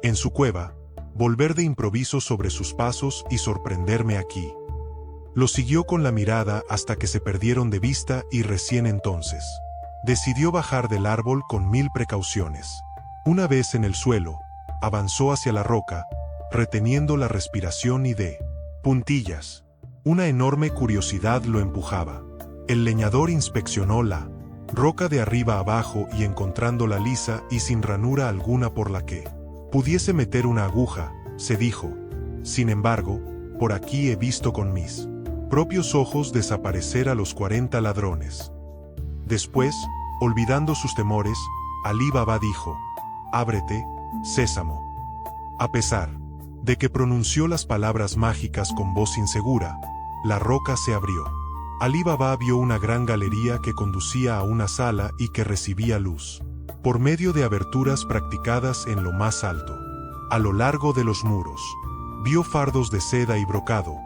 en su cueva, volver de improviso sobre sus pasos y sorprenderme aquí». Lo siguió con la mirada hasta que se perdieron de vista y recién entonces decidió bajar del árbol con 1000 precauciones. Una vez en el suelo, avanzó hacia la roca, reteniendo la respiración y de puntillas. Una enorme curiosidad lo empujaba. El leñador inspeccionó la roca de arriba abajo y encontrándola lisa y sin ranura alguna por la que pudiese meter una aguja, se dijo: «Sin embargo, por aquí he visto con mis propios ojos desaparecer a los 40 ladrones». Después, olvidando sus temores, Alí Baba dijo: «Ábrete, Sésamo». A pesar de que pronunció las palabras mágicas con voz insegura, la roca se abrió. Alí Baba vio una gran galería que conducía a una sala y que recibía luz por medio de aberturas practicadas en lo más alto. A lo largo de los muros, vio fardos de seda y brocado,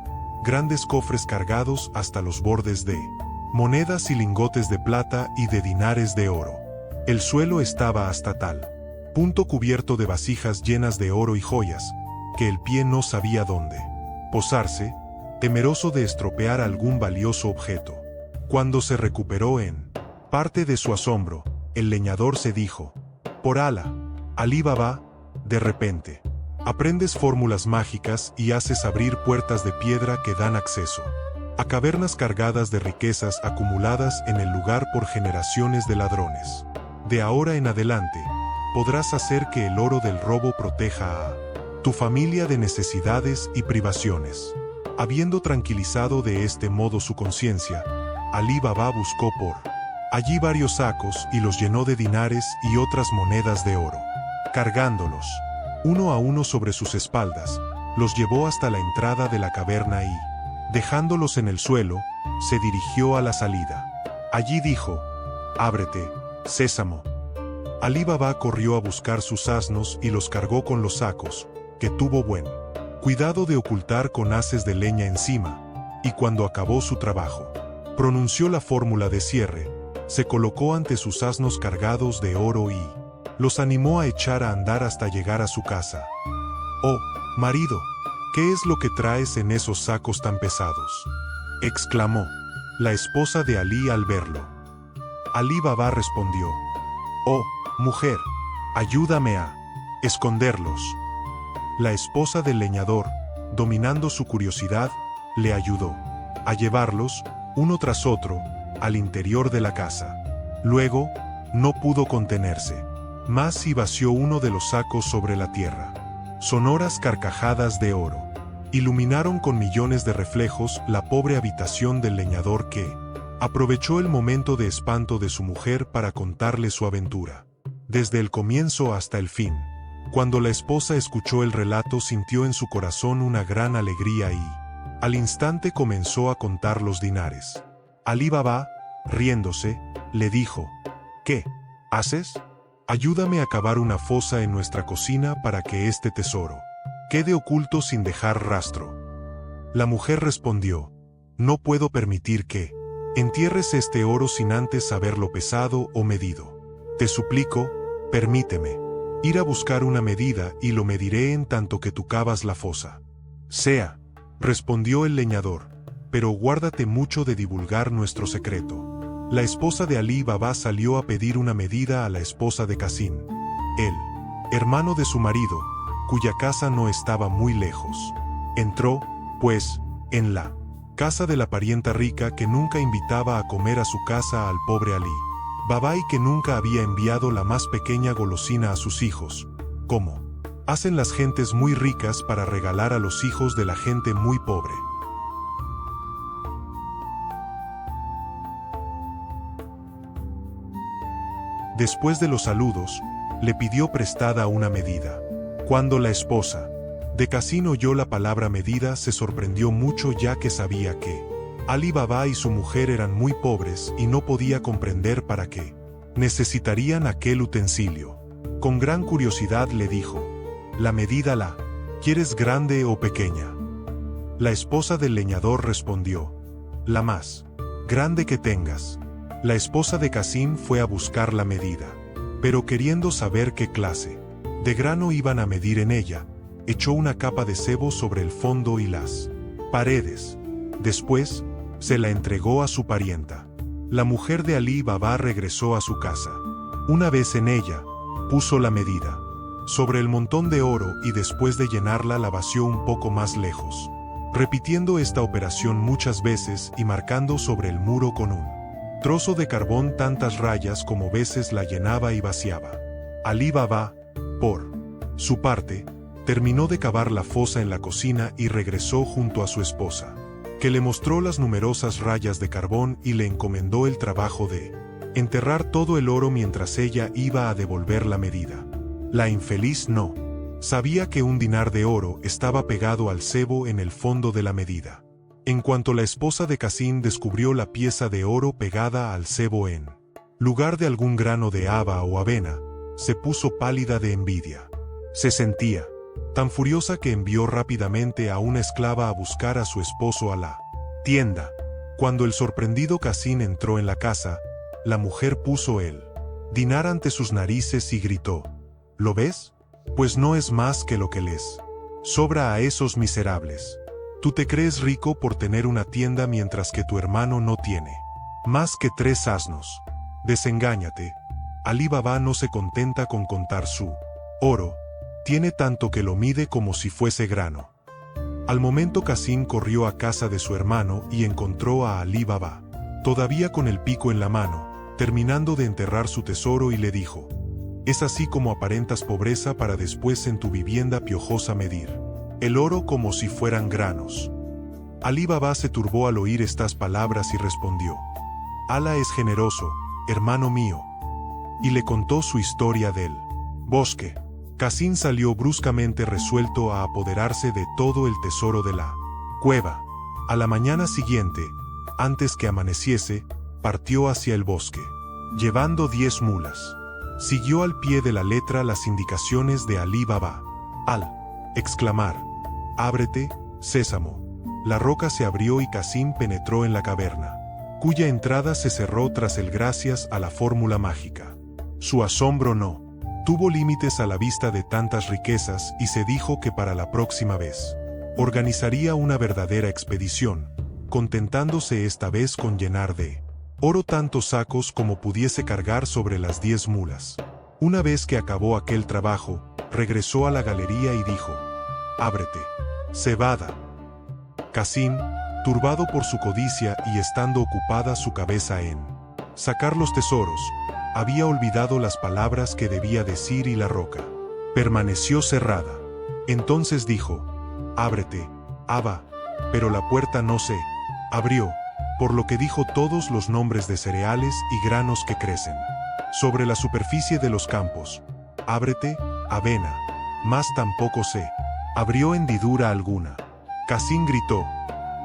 grandes cofres cargados hasta los bordes de monedas y lingotes de plata y de dinares de oro. El suelo estaba hasta tal punto cubierto de vasijas llenas de oro y joyas, que el pie no sabía dónde posarse, temeroso de estropear algún valioso objeto. Cuando se recuperó en parte de su asombro, el leñador se dijo: «Por Alá, Alí Baba, de repente aprendes fórmulas mágicas y haces abrir puertas de piedra que dan acceso a cavernas cargadas de riquezas acumuladas en el lugar por generaciones de ladrones. De ahora en adelante, podrás hacer que el oro del robo proteja a tu familia de necesidades y privaciones». Habiendo tranquilizado de este modo su conciencia, Alí Baba buscó por allí varios sacos y los llenó de dinares y otras monedas de oro. Cargándolos uno a uno sobre sus espaldas, los llevó hasta la entrada de la caverna y, dejándolos en el suelo, se dirigió a la salida. Allí dijo: «Ábrete, Sésamo». Alí Baba corrió a buscar sus asnos y los cargó con los sacos, que tuvo buen cuidado de ocultar con haces de leña encima, y cuando acabó su trabajo, pronunció la fórmula de cierre, se colocó ante sus asnos cargados de oro y los animó a echar a andar hasta llegar a su casa. «Oh, marido, ¿qué es lo que traes en esos sacos tan pesados?», exclamó la esposa de Alí al verlo. Alí Baba respondió: «Oh, mujer, ayúdame a esconderlos». La esposa del leñador, dominando su curiosidad, le ayudó a llevarlos, uno tras otro, al interior de la casa. Luego, no pudo contenerse más y vació uno de los sacos sobre la tierra. Sonoras carcajadas de oro iluminaron con millones de reflejos la pobre habitación del leñador que aprovechó el momento de espanto de su mujer para contarle su aventura, desde el comienzo hasta el fin. Cuando la esposa escuchó el relato, sintió en su corazón una gran alegría y Al instante comenzó a contar los dinares. Alí Baba, riéndose, le dijo: ¿Qué haces? Ayúdame a cavar una fosa en nuestra cocina para que este tesoro quede oculto sin dejar rastro. La mujer respondió: No puedo permitir que entierres este oro sin antes haberlo pesado o medido. Te suplico, permíteme ir a buscar una medida y lo mediré en tanto que tú cavas la fosa. Sea, respondió el leñador, pero guárdate mucho de divulgar nuestro secreto. La esposa de Alí Baba salió a pedir una medida a la esposa de Casín, el hermano de su marido, cuya casa no estaba muy lejos. Entró, pues, en la casa de la parienta rica que nunca invitaba a comer a su casa al pobre Alí Baba y que nunca había enviado la más pequeña golosina a sus hijos, como hacen las gentes muy ricas para regalar a los hijos de la gente muy pobre. Después de los saludos, le pidió prestada una medida. Cuando la esposa de Casín oyó la palabra medida, se sorprendió mucho, ya que sabía que Alí Baba y su mujer eran muy pobres y no podía comprender para qué necesitarían aquel utensilio. Con gran curiosidad le dijo: ¿La medida la quieres grande o pequeña? La esposa del leñador respondió: La más grande que tengas. La esposa de Casín fue a buscar la medida, pero queriendo saber qué clase de grano iban a medir en ella, echó una capa de sebo sobre el fondo y las paredes. Después, se la entregó a su parienta. La mujer de Alí Baba regresó a su casa. Una vez en ella, puso la medida sobre el montón de oro y después de llenarla la vació un poco más lejos, repitiendo esta operación muchas veces y marcando sobre el muro con un trozo de carbón tantas rayas como veces la llenaba y vaciaba. Alí Baba, por su parte, terminó de cavar la fosa en la cocina y regresó junto a su esposa, que le mostró las numerosas rayas de carbón y le encomendó el trabajo de enterrar todo el oro mientras ella iba a devolver la medida. La infeliz no sabía que un dinar de oro estaba pegado al sebo en el fondo de la medida. En cuanto la esposa de Casín descubrió la pieza de oro pegada al sebo en lugar de algún grano de haba o avena, se puso pálida de envidia. Se sentía tan furiosa que envió rápidamente a una esclava a buscar a su esposo a la tienda. Cuando el sorprendido Casín entró en la casa, la mujer puso el dinar ante sus narices y gritó: ¿Lo ves? Pues no es más que lo que les sobra a esos miserables. Tú te crees rico por tener una tienda mientras que tu hermano no tiene más que 3 asnos. Desengáñate. Alí Baba no se contenta con contar su oro, tiene tanto que lo mide como si fuese grano. Al momento Casín corrió a casa de su hermano y encontró a Alí Baba, todavía con el pico en la mano, terminando de enterrar su tesoro, y le dijo: Es así como aparentas pobreza para después en tu vivienda piojosa medir el oro como si fueran granos. Alí Baba se turbó al oír estas palabras y respondió: Alá es generoso, hermano mío. Y le contó su historia del bosque. Casín salió bruscamente resuelto a apoderarse de todo el tesoro de la cueva. A la mañana siguiente, antes que amaneciese, partió hacia el bosque, llevando 10 mulas. Siguió al pie de la letra las indicaciones de Alí Baba. Al exclamar: «Ábrete, sésamo», la roca se abrió y Casín penetró en la caverna, cuya entrada se cerró tras él gracias a la fórmula mágica. Su asombro no tuvo límites a la vista de tantas riquezas y se dijo que para la próxima vez organizaría una verdadera expedición, contentándose esta vez con llenar de oro tantos sacos como pudiese cargar sobre las 10 mulas. Una vez que acabó aquel trabajo, regresó a la galería y dijo: «Ábrete, cebada». Casín, turbado por su codicia y estando ocupada su cabeza en sacar los tesoros, había olvidado las palabras que debía decir y la roca permaneció cerrada. Entonces dijo: «Ábrete, Abba», pero la puerta no se abrió, por lo que dijo todos los nombres de cereales y granos que crecen sobre la superficie de los campos. «Ábrete, avena», mas tampoco se abrió hendidura alguna. Casín gritó: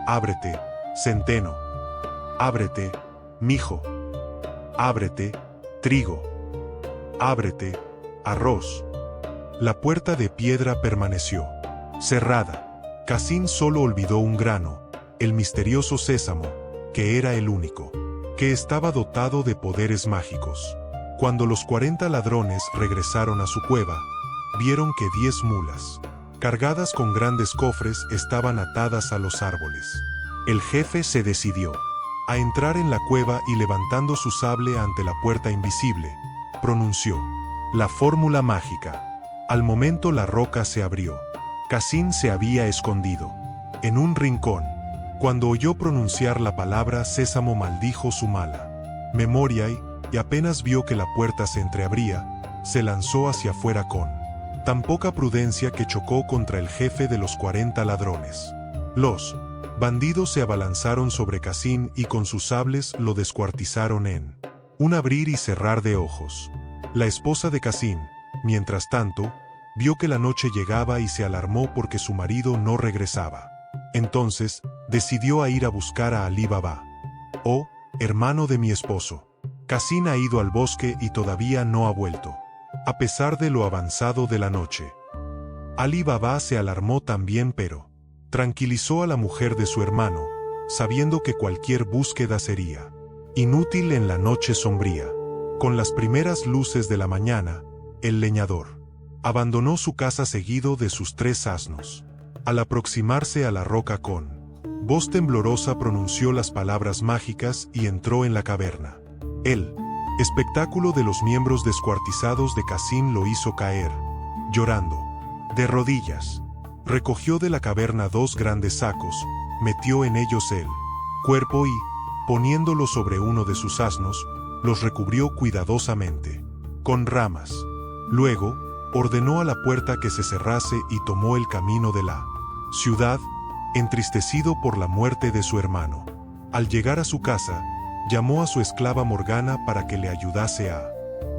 Ábrete, centeno. Ábrete, mijo. Ábrete, trigo. Ábrete, arroz. La puerta de piedra permaneció cerrada. Casín solo olvidó un grano, el misterioso sésamo, que era el único, que estaba dotado de poderes mágicos. Cuando los 40 ladrones regresaron a su cueva, vieron que 10 mulas, cargadas con grandes cofres, estaban atadas a los árboles. El jefe se decidió a entrar en la cueva y, levantando su sable ante la puerta invisible, pronunció la fórmula mágica. Al momento la roca se abrió. Casín se había escondido en un rincón. Cuando oyó pronunciar la palabra sésamo, maldijo su mala memoria y apenas vio que la puerta se entreabría, se lanzó hacia afuera con tan poca prudencia que chocó contra el jefe de los 40 ladrones. Los bandidos se abalanzaron sobre Casín y con sus sables lo descuartizaron en un abrir y cerrar de ojos. La esposa de Casín, mientras tanto, vio que la noche llegaba y se alarmó porque su marido no regresaba. Entonces, decidió a ir a buscar a Alí Baba. «Oh, hermano de mi esposo, Casín ha ido al bosque y todavía no ha vuelto, a pesar de lo avanzado de la noche». Alí Baba se alarmó también, pero tranquilizó a la mujer de su hermano, sabiendo que cualquier búsqueda sería inútil en la noche sombría. Con las primeras luces de la mañana, el leñador abandonó su casa seguido de sus 3 asnos. Al aproximarse a la roca con voz temblorosa pronunció las palabras mágicas y entró en la caverna. El espectáculo de los miembros descuartizados de Casín lo hizo caer, llorando, de rodillas. Recogió de la caverna 2 grandes sacos, metió en ellos el cuerpo y, poniéndolo sobre uno de sus asnos, los recubrió cuidadosamente con ramas. Luego, ordenó a la puerta que se cerrase y tomó el camino de la ciudad, entristecido por la muerte de su hermano. Al llegar a su casa, llamó a su esclava Morgana para que le ayudase a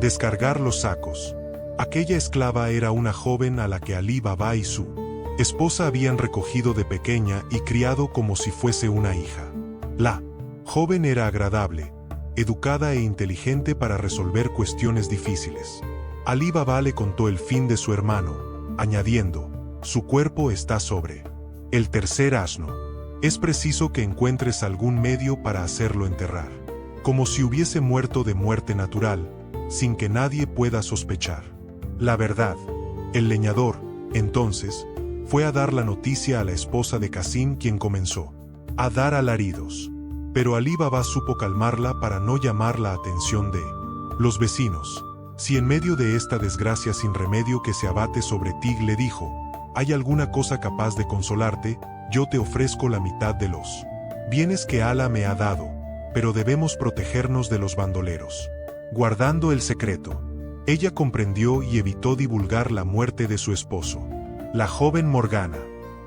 descargar los sacos. Aquella esclava era una joven a la que Alí Baba y su esposa habían recogido de pequeña y criado como si fuese una hija. La joven era agradable, educada e inteligente para resolver cuestiones difíciles. Alí Baba le contó el fin de su hermano, añadiendo: «Su cuerpo está sobre el 3er asno. Es preciso que encuentres algún medio para hacerlo enterrar, como si hubiese muerto de muerte natural, sin que nadie pueda sospechar». La verdad, el leñador, entonces, fue a dar la noticia a la esposa de Casín, quien comenzó a dar alaridos. Pero Alí Baba supo calmarla para no llamar la atención de los vecinos. «Si en medio de esta desgracia sin remedio que se abate sobre ti», le dijo, «hay alguna cosa capaz de consolarte, yo te ofrezco la mitad de los bienes que Alá me ha dado, pero debemos protegernos de los bandoleros, guardando el secreto». Ella comprendió y evitó divulgar la muerte de su esposo. La joven Morgana,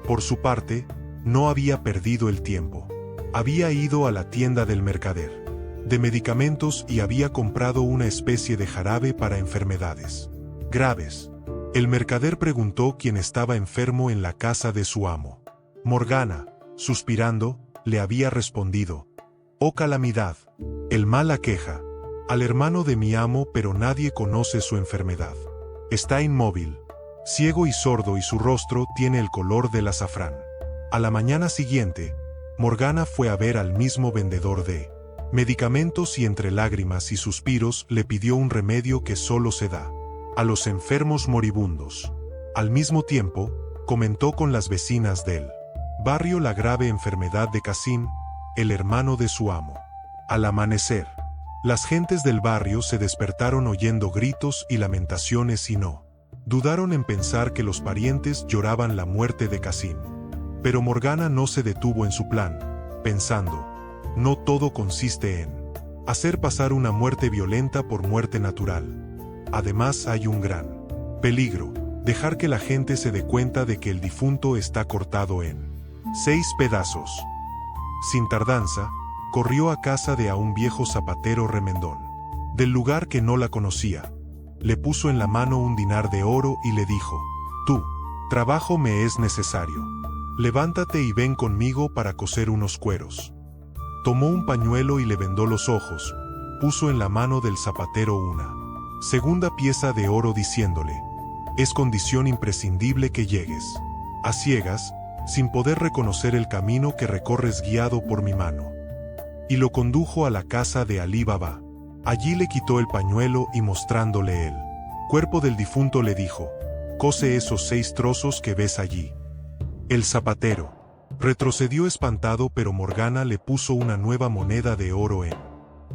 por su parte, no había perdido el tiempo. Había ido a la tienda del mercader de medicamentos y había comprado una especie de jarabe para enfermedades graves. El mercader preguntó quién estaba enfermo en la casa de su amo. Morgana, suspirando, le había respondido: «Oh calamidad, el mal aqueja al hermano de mi amo, pero nadie conoce su enfermedad. Está inmóvil, ciego y sordo, y su rostro tiene el color del azafrán». A la mañana siguiente, Morgana fue a ver al mismo vendedor de medicamentos y entre lágrimas y suspiros le pidió un remedio que solo se da a los enfermos moribundos. Al mismo tiempo, comentó con las vecinas del barrio la grave enfermedad de Casín, el hermano de su amo. Al amanecer, las gentes del barrio se despertaron oyendo gritos y lamentaciones y no dudaron en pensar que los parientes lloraban la muerte de Casín. Pero Morgana no se detuvo en su plan, pensando: no todo consiste en hacer pasar una muerte violenta por muerte natural. Además hay un gran peligro: dejar que la gente se dé cuenta de que el difunto está cortado en 6 pedazos. Sin tardanza, corrió a casa de un viejo zapatero remendón, del lugar que no la conocía. Le puso en la mano un dinar de oro y le dijo: «Tu trabajo me es necesario». Levántate y ven conmigo para coser unos cueros. Tomó un pañuelo y le vendó los ojos, puso en la mano del zapatero una segunda pieza de oro diciéndole: es condición imprescindible que llegues a ciegas, sin poder reconocer el camino que recorres guiado por mi mano. Y lo condujo a la casa de Alí Baba. Allí le quitó el pañuelo y mostrándole el cuerpo del difunto le dijo: cose esos 6 trozos que ves allí. El zapatero retrocedió espantado, pero Morgana le puso una nueva moneda de oro en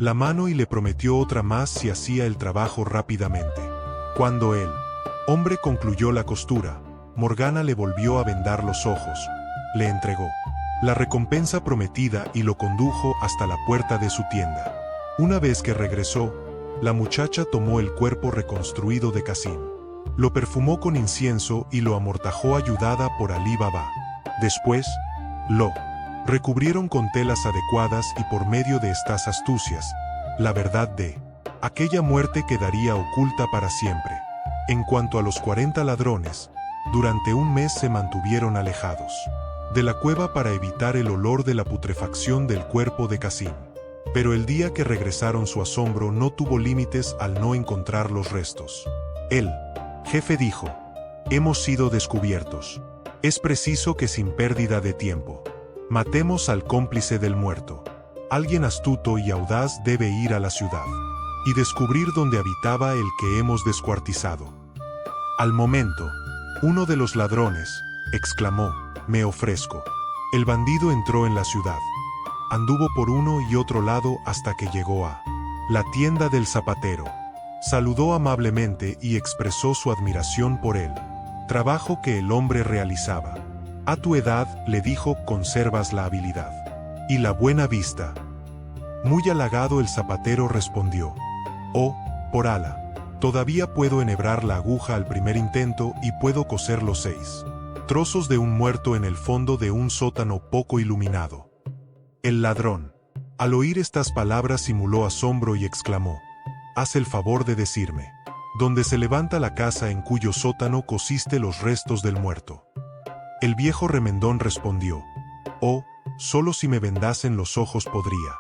la mano y le prometió otra más si hacía el trabajo rápidamente. Cuando el hombre concluyó la costura, Morgana le volvió a vendar los ojos, le entregó la recompensa prometida y lo condujo hasta la puerta de su tienda. Una vez que regresó, la muchacha tomó el cuerpo reconstruido de Cassim, lo perfumó con incienso y lo amortajó ayudada por Alí Baba. Después, lo recubrieron con telas adecuadas y por medio de estas astucias, la verdad de aquella muerte quedaría oculta para siempre. En cuanto a los 40 ladrones, durante un mes se mantuvieron alejados de la cueva para evitar el olor de la putrefacción del cuerpo de Cassim. Pero el día que regresaron su asombro no tuvo límites al no encontrar los restos. El jefe dijo: hemos sido descubiertos. Es preciso que sin pérdida de tiempo matemos al cómplice del muerto. Alguien astuto y audaz debe ir a la ciudad y descubrir dónde habitaba el que hemos descuartizado. Al momento, uno de los ladrones exclamó: me ofrezco. El bandido entró en la ciudad. Anduvo por uno y otro lado hasta que llegó a la tienda del zapatero. Saludó amablemente y expresó su admiración por el trabajo que el hombre realizaba. A tu edad, le dijo, conservas la habilidad y la buena vista. Muy halagado, el zapatero respondió: oh, por Alá, todavía puedo enhebrar la aguja al primer intento y puedo coser los 6 trozos de un muerto en el fondo de un sótano poco iluminado. El ladrón, al oír estas palabras, simuló asombro y exclamó: haz el favor de decirme dónde se levanta la casa en cuyo sótano cosiste los restos del muerto. El viejo remendón respondió: oh, solo si me vendasen los ojos podría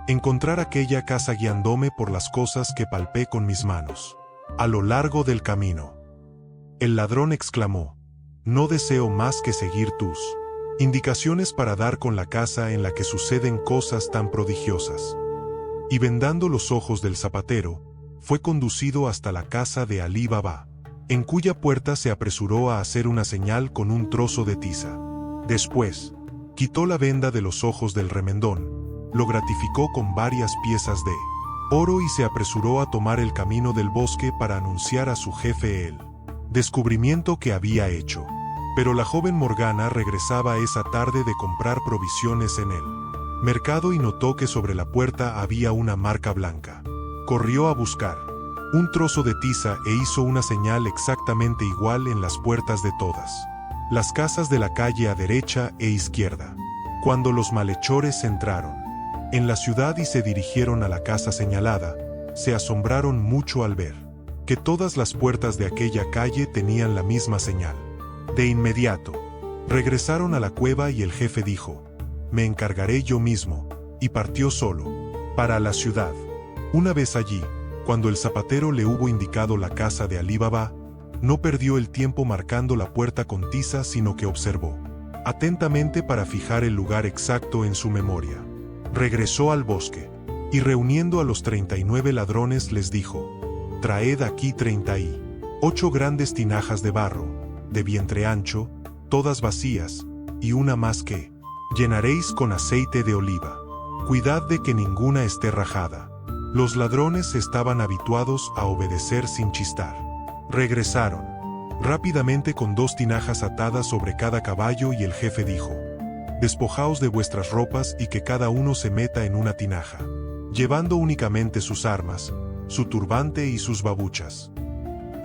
encontrar aquella casa guiándome por las cosas que palpé con mis manos a lo largo del camino. El ladrón exclamó: no deseo más que seguir tus indicaciones para dar con la casa en la que suceden cosas tan prodigiosas. Y vendando los ojos del zapatero, fue conducido hasta la casa de Alí Baba, en cuya puerta se apresuró a hacer una señal con un trozo de tiza. Después, quitó la venda de los ojos del remendón, lo gratificó con varias piezas de oro y se apresuró a tomar el camino del bosque para anunciar a su jefe el descubrimiento que había hecho. Pero la joven Morgana regresaba esa tarde de comprar provisiones en el mercado y notó que sobre la puerta había una marca blanca. Corrió a buscar un trozo de tiza e hizo una señal exactamente igual en las puertas de todas las casas de la calle a derecha e izquierda. Cuando los malhechores entraron en la ciudad y se dirigieron a la casa señalada, se asombraron mucho al ver que todas las puertas de aquella calle tenían la misma señal. De inmediato, regresaron a la cueva y el jefe dijo: me encargaré yo mismo, y partió solo para la ciudad. Una vez allí, cuando el zapatero le hubo indicado la casa de Alí Baba, no perdió el tiempo marcando la puerta con tiza, sino que observó atentamente para fijar el lugar exacto en su memoria. Regresó al bosque, y reuniendo a los 39 ladrones les dijo: traed aquí 38 grandes tinajas de barro, de vientre ancho, todas vacías, y una más que llenaréis con aceite de oliva. Cuidad de que ninguna esté rajada. Los ladrones estaban habituados a obedecer sin chistar. Regresaron rápidamente con 2 tinajas atadas sobre cada caballo y el jefe dijo: despojaos de vuestras ropas y que cada uno se meta en una tinaja, llevando únicamente sus armas, su turbante y sus babuchas.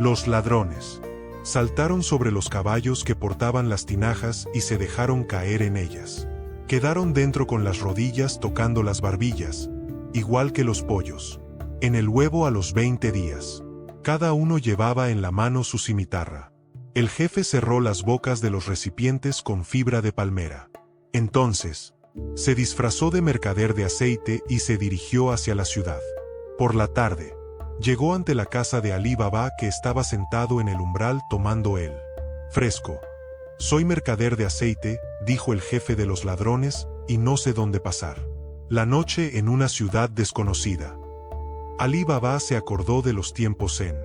Los ladrones saltaron sobre los caballos que portaban las tinajas y se dejaron caer en ellas. Quedaron dentro con las rodillas tocando las barbillas, igual que los pollos en el huevo a los 20 días. Cada uno llevaba en la mano su cimitarra. El jefe cerró las bocas de los recipientes con fibra de palmera. Entonces, se disfrazó de mercader de aceite y se dirigió hacia la ciudad. Por la tarde, llegó ante la casa de Alí Baba, que estaba sentado en el umbral tomando el fresco. «Soy mercader de aceite», dijo el jefe de los ladrones, «y no sé dónde pasar la noche en una ciudad desconocida». Alí Baba se acordó de los tiempos en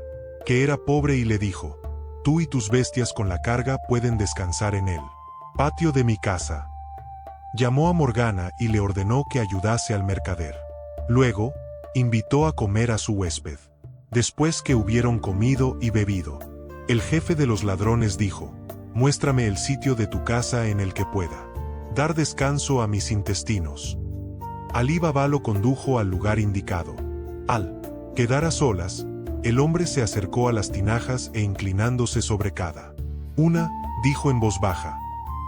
que era pobre y le dijo: «Tú y tus bestias con la carga pueden descansar en el patio de mi casa». Llamó a Morgana y le ordenó que ayudase al mercader. Luego, invitó a comer a su huésped. Después que hubieron comido y bebido, el jefe de los ladrones dijo: «Muéstrame el sitio de tu casa en el que pueda dar descanso a mis intestinos». Alí Baba lo condujo al lugar indicado. Al quedar a solas, el hombre se acercó a las tinajas e inclinándose sobre cada una, dijo en voz baja: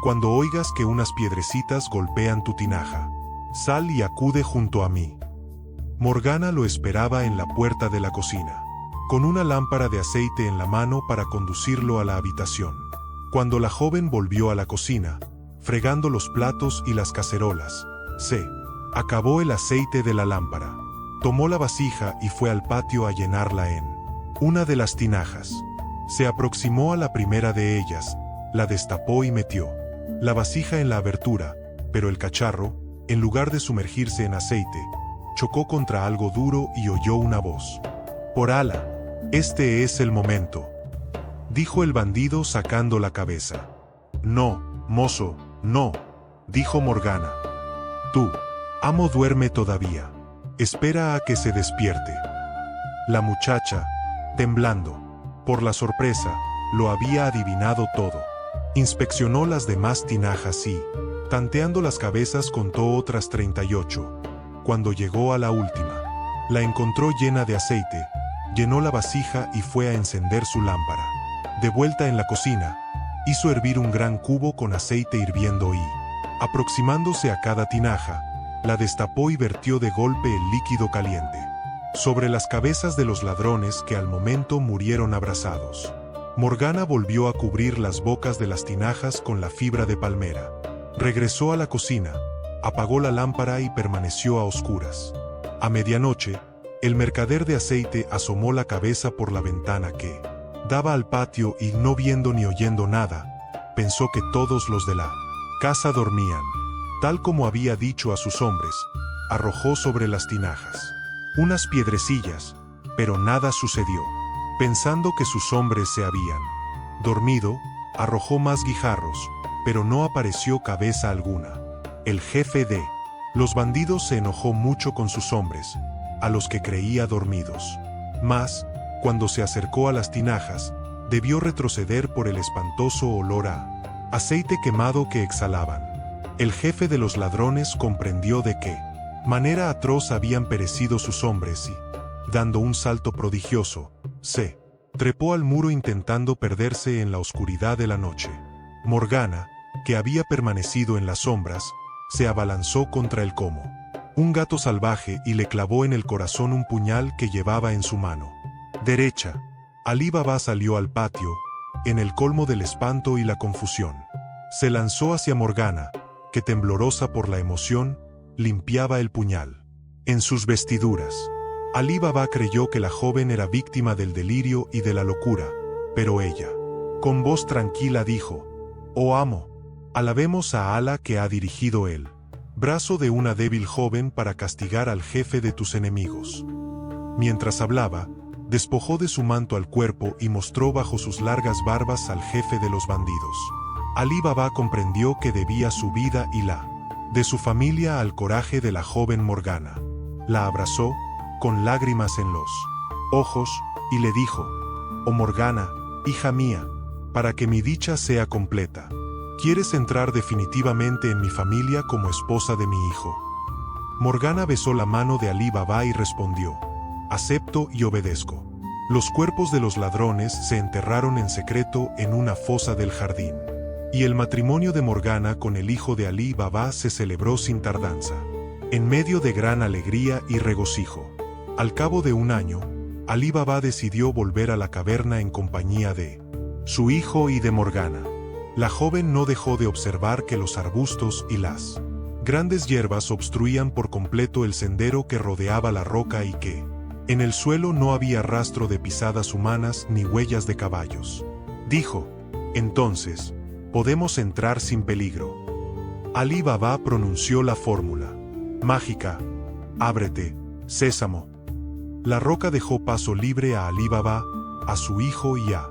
«Cuando oigas que unas piedrecitas golpean tu tinaja, sal y acude junto a mí». Morgana lo esperaba en la puerta de la cocina, con una lámpara de aceite en la mano para conducirlo a la habitación. Cuando la joven volvió a la cocina, fregando los platos y las cacerolas, se acabó el aceite de la lámpara. Tomó la vasija y fue al patio a llenarla en una de las tinajas. Se aproximó a la primera de ellas, la destapó y metió la vasija en la abertura, pero el cacharro, en lugar de sumergirse en aceite, chocó contra algo duro y oyó una voz. «Por Alá, este es el momento», dijo el bandido sacando la cabeza. «No, mozo, no», dijo Morgana. «Tu amo duerme todavía. Espera a que se despierte». La muchacha, temblando por la sorpresa, lo había adivinado todo. Inspeccionó las demás tinajas y, tanteando las cabezas, contó otras 38. Cuando llegó a la última, la encontró llena de aceite, llenó la vasija y fue a encender su lámpara. De vuelta en la cocina, hizo hervir un gran cubo con aceite hirviendo y, aproximándose a cada tinaja, la destapó y vertió de golpe el líquido caliente sobre las cabezas de los ladrones, que al momento murieron abrasados. Morgana volvió a cubrir las bocas de las tinajas con la fibra de palmera. Regresó a la cocina, apagó la lámpara y permaneció a oscuras. A medianoche, el mercader de aceite asomó la cabeza por la ventana que daba al patio y, no viendo ni oyendo nada, pensó que todos los de la casa dormían. Tal como había dicho a sus hombres, arrojó sobre las tinajas unas piedrecillas, pero nada sucedió. Pensando que sus hombres se habían dormido, arrojó más guijarros, pero no apareció cabeza alguna. El jefe de los bandidos se enojó mucho con sus hombres, a los que creía dormidos. Mas, cuando se acercó a las tinajas, debió retroceder por el espantoso olor a aceite quemado que exhalaban. El jefe de los ladrones comprendió de qué manera atroz habían perecido sus hombres y, dando un salto prodigioso, se trepó al muro intentando perderse en la oscuridad de la noche. Morgana, que había permanecido en las sombras, se abalanzó contra el como un gato salvaje y le clavó en el corazón un puñal que llevaba en su mano derecha. Alí Baba salió al patio, en el colmo del espanto y la confusión. Se lanzó hacia Morgana, que, temblorosa por la emoción, limpiaba el puñal en sus vestiduras. Alí Baba creyó que la joven era víctima del delirio y de la locura, pero ella, con voz tranquila, dijo: «Oh amo, alabemos a Alá, que ha dirigido el brazo de una débil joven para castigar al jefe de tus enemigos». Mientras hablaba, despojó de su manto al cuerpo y mostró bajo sus largas barbas al jefe de los bandidos. Alí Baba comprendió que debía su vida y la de su familia al coraje de la joven Morgana. La abrazó, con lágrimas en los ojos, y le dijo: «Oh Morgana, hija mía, para que mi dicha sea completa, ¿quieres entrar definitivamente en mi familia como esposa de mi hijo?». Morgana besó la mano de Alí Baba y respondió: «Acepto y obedezco». Los cuerpos de los ladrones se enterraron en secreto en una fosa del jardín, y el matrimonio de Morgana con el hijo de Alí Baba se celebró sin tardanza, en medio de gran alegría y regocijo. Al cabo de un año, Alí Baba decidió volver a la caverna en compañía de su hijo y de Morgana. La joven no dejó de observar que los arbustos y las grandes hierbas obstruían por completo el sendero que rodeaba la roca y que, en el suelo no había rastro de pisadas humanas ni huellas de caballos. Dijo: entonces, podemos entrar sin peligro. Alí Baba pronunció la fórmula mágica: ábrete, sésamo. La roca dejó paso libre a Alí Baba, a su hijo y a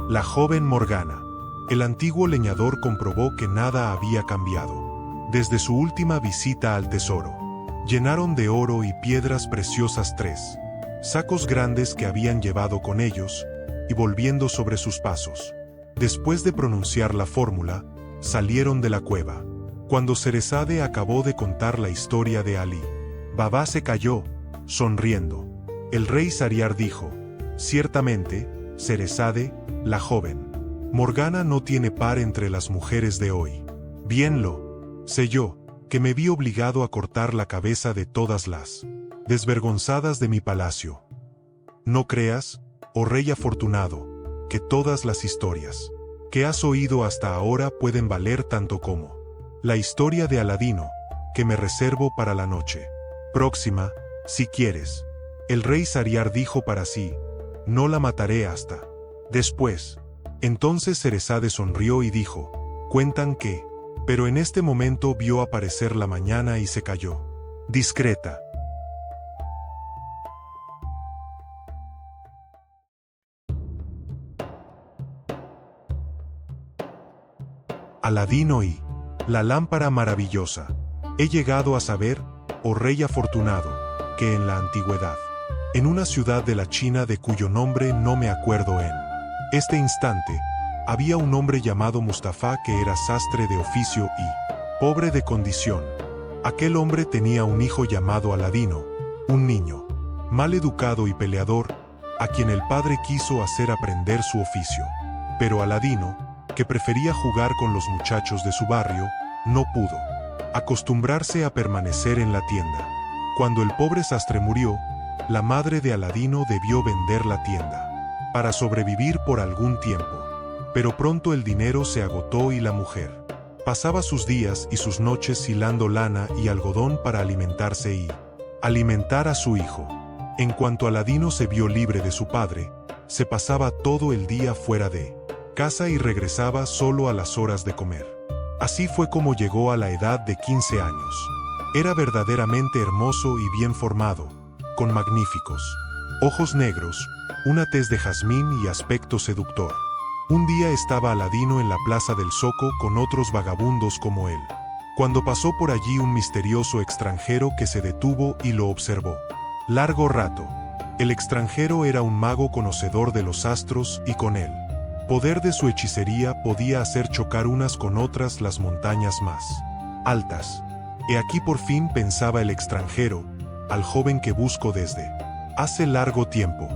la joven Morgana. El antiguo leñador comprobó que nada había cambiado desde su última visita al tesoro. Llenaron de oro y piedras preciosas 3 sacos grandes que habían llevado con ellos, y volviendo sobre sus pasos, después de pronunciar la fórmula, salieron de la cueva. Cuando Sherezade acabó de contar la historia de Alí Baba, se calló, sonriendo. El rey Shahryar dijo: ciertamente, Sherezade, la joven Morgana no tiene par entre las mujeres de hoy. Bien lo sé yo, que me vi obligado a cortar la cabeza de todas las desvergonzadas de mi palacio. No creas, oh rey afortunado, que todas las historias que has oído hasta ahora pueden valer tanto como la historia de Aladino, que me reservo para la noche próxima, si quieres. El rey Shahryar dijo para sí: no la mataré hasta después. Entonces Sherezade sonrió y dijo: cuentan que... Pero en este momento vio aparecer la mañana y se calló. Discreta. Aladino y la lámpara maravillosa. He llegado a saber, oh rey afortunado, que en la antigüedad, en una ciudad de la China de cuyo nombre no me acuerdo en este instante, había un hombre llamado Mustafa que era sastre de oficio y pobre de condición. Aquel hombre tenía un hijo llamado Aladino, un niño mal educado y peleador, a quien el padre quiso hacer aprender su oficio. Pero Aladino, que prefería jugar con los muchachos de su barrio, no pudo acostumbrarse a permanecer en la tienda. Cuando el pobre sastre murió, la madre de Aladino debió vender la tienda para sobrevivir por algún tiempo. Pero pronto el dinero se agotó y la mujer pasaba sus días y sus noches hilando lana y algodón para alimentarse y alimentar a su hijo. En cuanto Aladino se vio libre de su padre, se pasaba todo el día fuera de casa y regresaba solo a las horas de comer. Así fue como llegó a la edad de 15 años. Era verdaderamente hermoso y bien formado, con magníficos ojos negros, una tez de jazmín y aspecto seductor. Un día estaba Aladino en la plaza del Zoco con otros vagabundos como él, cuando pasó por allí un misterioso extranjero que se detuvo y lo observó largo rato. El extranjero era un mago conocedor de los astros y con el poder de su hechicería podía hacer chocar unas con otras las montañas más altas. He aquí por fin, pensaba el extranjero, al joven que busco desde hace largo tiempo.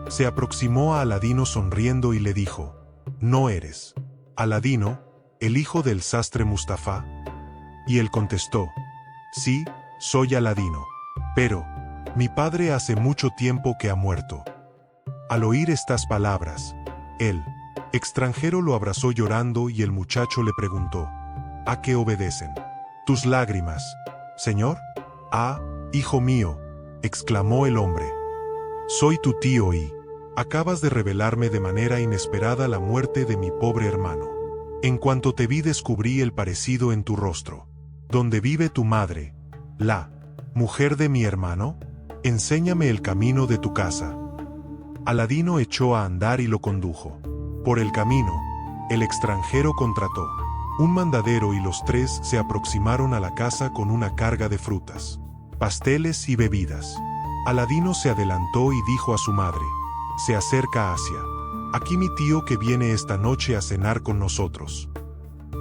Se aproximó a Aladino sonriendo y le dijo: ¿no eres Aladino, el hijo del sastre Mustafa? Y él contestó: sí, soy Aladino. Pero mi padre hace mucho tiempo que ha muerto. Al oír estas palabras, el extranjero lo abrazó llorando y el muchacho le preguntó: ¿a qué obedecen tus lágrimas, señor? Ah, hijo mío, exclamó el hombre. Soy tu tío y acabas de revelarme de manera inesperada la muerte de mi pobre hermano. En cuanto te vi descubrí el parecido en tu rostro. ¿Dónde vive tu madre, la mujer de mi hermano? Enséñame el camino de tu casa. Aladino echó a andar y lo condujo. Por el camino, el extranjero contrató un mandadero y los tres se aproximaron a la casa con una carga de frutas, pasteles y bebidas. Aladino se adelantó y dijo a su madre: se acerca Asia. Aquí mi tío que viene esta noche a cenar con nosotros.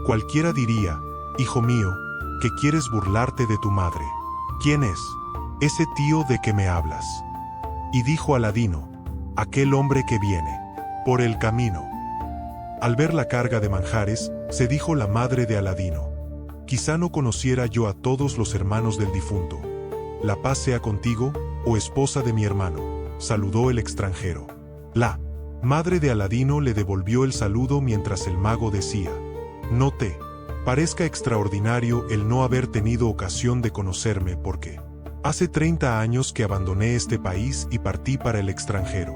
Cualquiera diría, hijo mío, que quieres burlarte de tu madre. ¿Quién es ese tío de que me hablas? Y dijo Aladino: aquel hombre que viene por el camino. Al ver la carga de manjares, se dijo la madre de Aladino: quizá no conociera yo a todos los hermanos del difunto. La paz sea contigo, oh esposa de mi hermano, saludó el extranjero. La Madre de Aladino le devolvió el saludo mientras el mago decía: no te parezca extraordinario el no haber tenido ocasión de conocerme porque hace 30 años que abandoné este país y partí para el extranjero.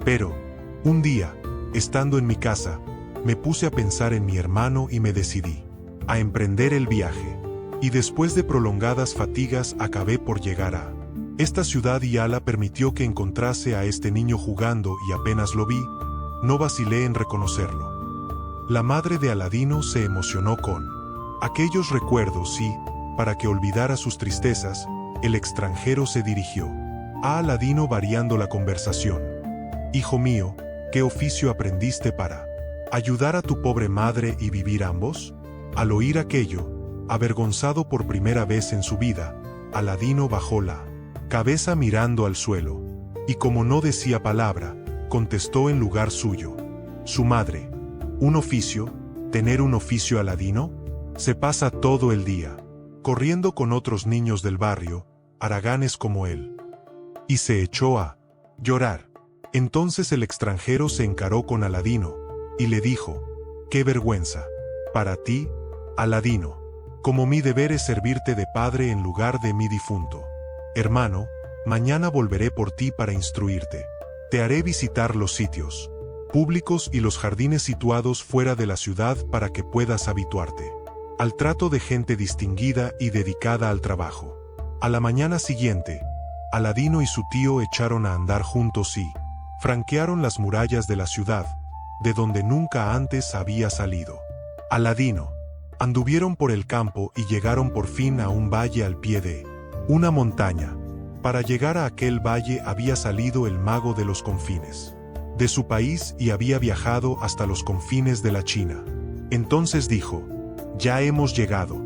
Pero, un día, estando en mi casa, me puse a pensar en mi hermano y me decidí a emprender el viaje. Y después de prolongadas fatigas acabé por llegar a esta ciudad y Ala permitió que encontrase a este niño jugando y apenas lo vi, no vacilé en reconocerlo. La madre de Aladino se emocionó con aquellos recuerdos y, para que olvidara sus tristezas, el extranjero se dirigió a Aladino variando la conversación. Hijo mío, ¿qué oficio aprendiste para ayudar a tu pobre madre y vivir ambos? Al oír aquello, avergonzado por primera vez en su vida, Aladino bajó la cabeza mirando al suelo, y como no decía palabra, contestó en lugar suyo. Su madre: ¿un oficio? ¿Tener un oficio, Aladino? Se pasa todo el día corriendo con otros niños del barrio, haraganes como él. Y se echó a llorar. Entonces el extranjero se encaró con Aladino, y le dijo: ¡qué vergüenza! Para ti, Aladino, como mi deber es servirte de padre en lugar de mi difunto hermano, mañana volveré por ti para instruirte. Te haré visitar los sitios públicos y los jardines situados fuera de la ciudad para que puedas habituarte al trato de gente distinguida y dedicada al trabajo. A la mañana siguiente, Aladino y su tío echaron a andar juntos y franquearon las murallas de la ciudad, de donde nunca antes había salido Aladino. Anduvieron por el campo y llegaron por fin a un valle al pie de una montaña. Para llegar a aquel valle había salido el mago de los confines de su país y había viajado hasta los confines de la China. Entonces dijo: ya hemos llegado.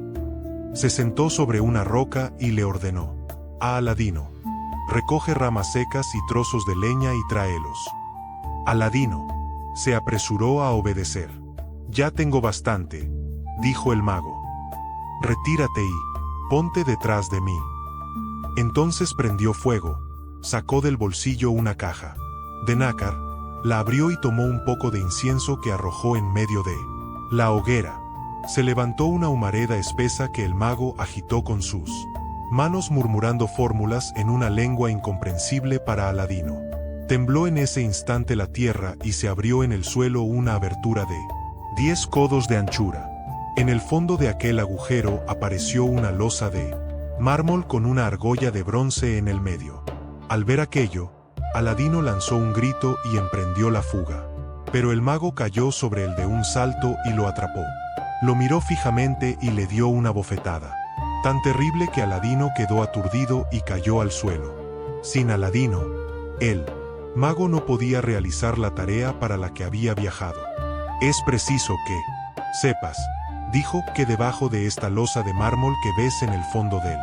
Se sentó sobre una roca y le ordenó a Aladino: recoge ramas secas y trozos de leña y tráelos. Aladino se apresuró a obedecer. Ya tengo bastante, dijo el mago. Retírate y ponte detrás de mí. Entonces prendió fuego, sacó del bolsillo una caja de nácar, la abrió y tomó un poco de incienso que arrojó en medio de la hoguera. Se levantó una humareda espesa que el mago agitó con sus manos murmurando fórmulas en una lengua incomprensible para Aladino. Tembló en ese instante la tierra y se abrió en el suelo una abertura de 10 codos de anchura. En el fondo de aquel agujero apareció una losa de mármol con una argolla de bronce en el medio. Al ver aquello, Aladino lanzó un grito y emprendió la fuga. Pero el mago cayó sobre él de un salto y lo atrapó. Lo miró fijamente y le dio una bofetada tan terrible que Aladino quedó aturdido y cayó al suelo. Sin Aladino, el mago no podía realizar la tarea para la que había viajado. Es preciso que sepas, dijo, que debajo de esta losa de mármol que ves en el fondo del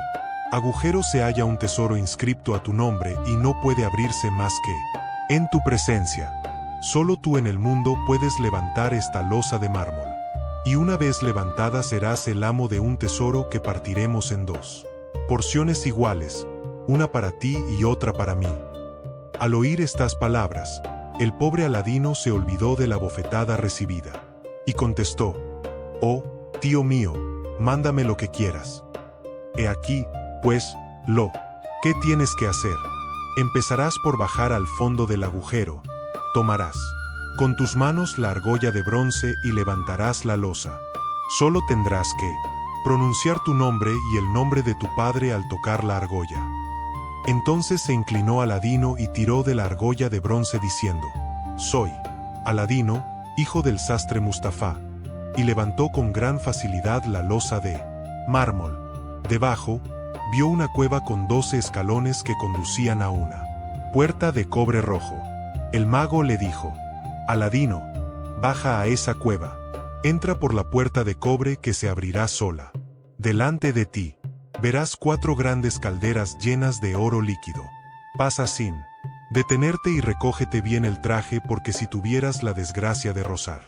agujero se halla un tesoro inscripto a tu nombre y no puede abrirse más que en tu presencia. Solo tú en el mundo puedes levantar esta losa de mármol. Y una vez levantada serás el amo de un tesoro que partiremos en 2 porciones iguales, una para ti y otra para mí. Al oír estas palabras, el pobre Aladino se olvidó de la bofetada recibida y contestó: oh, tío mío, mándame lo que quieras. He aquí, pues, lo que tienes que hacer. Empezarás por bajar al fondo del agujero. Tomarás con tus manos la argolla de bronce y levantarás la losa. Solo tendrás que pronunciar tu nombre y el nombre de tu padre al tocar la argolla. Entonces se inclinó Aladino y tiró de la argolla de bronce diciendo: soy Aladino, hijo del sastre Mustafá. Y levantó con gran facilidad la losa de mármol. Debajo, vio una cueva con 12 escalones que conducían a una puerta de cobre rojo. El mago le dijo: Aladino, baja a esa cueva. Entra por la puerta de cobre que se abrirá sola. Delante de ti verás 4 grandes calderas llenas de oro líquido. Pasa sin detenerte y recógete bien el traje, porque si tuvieras la desgracia de rozar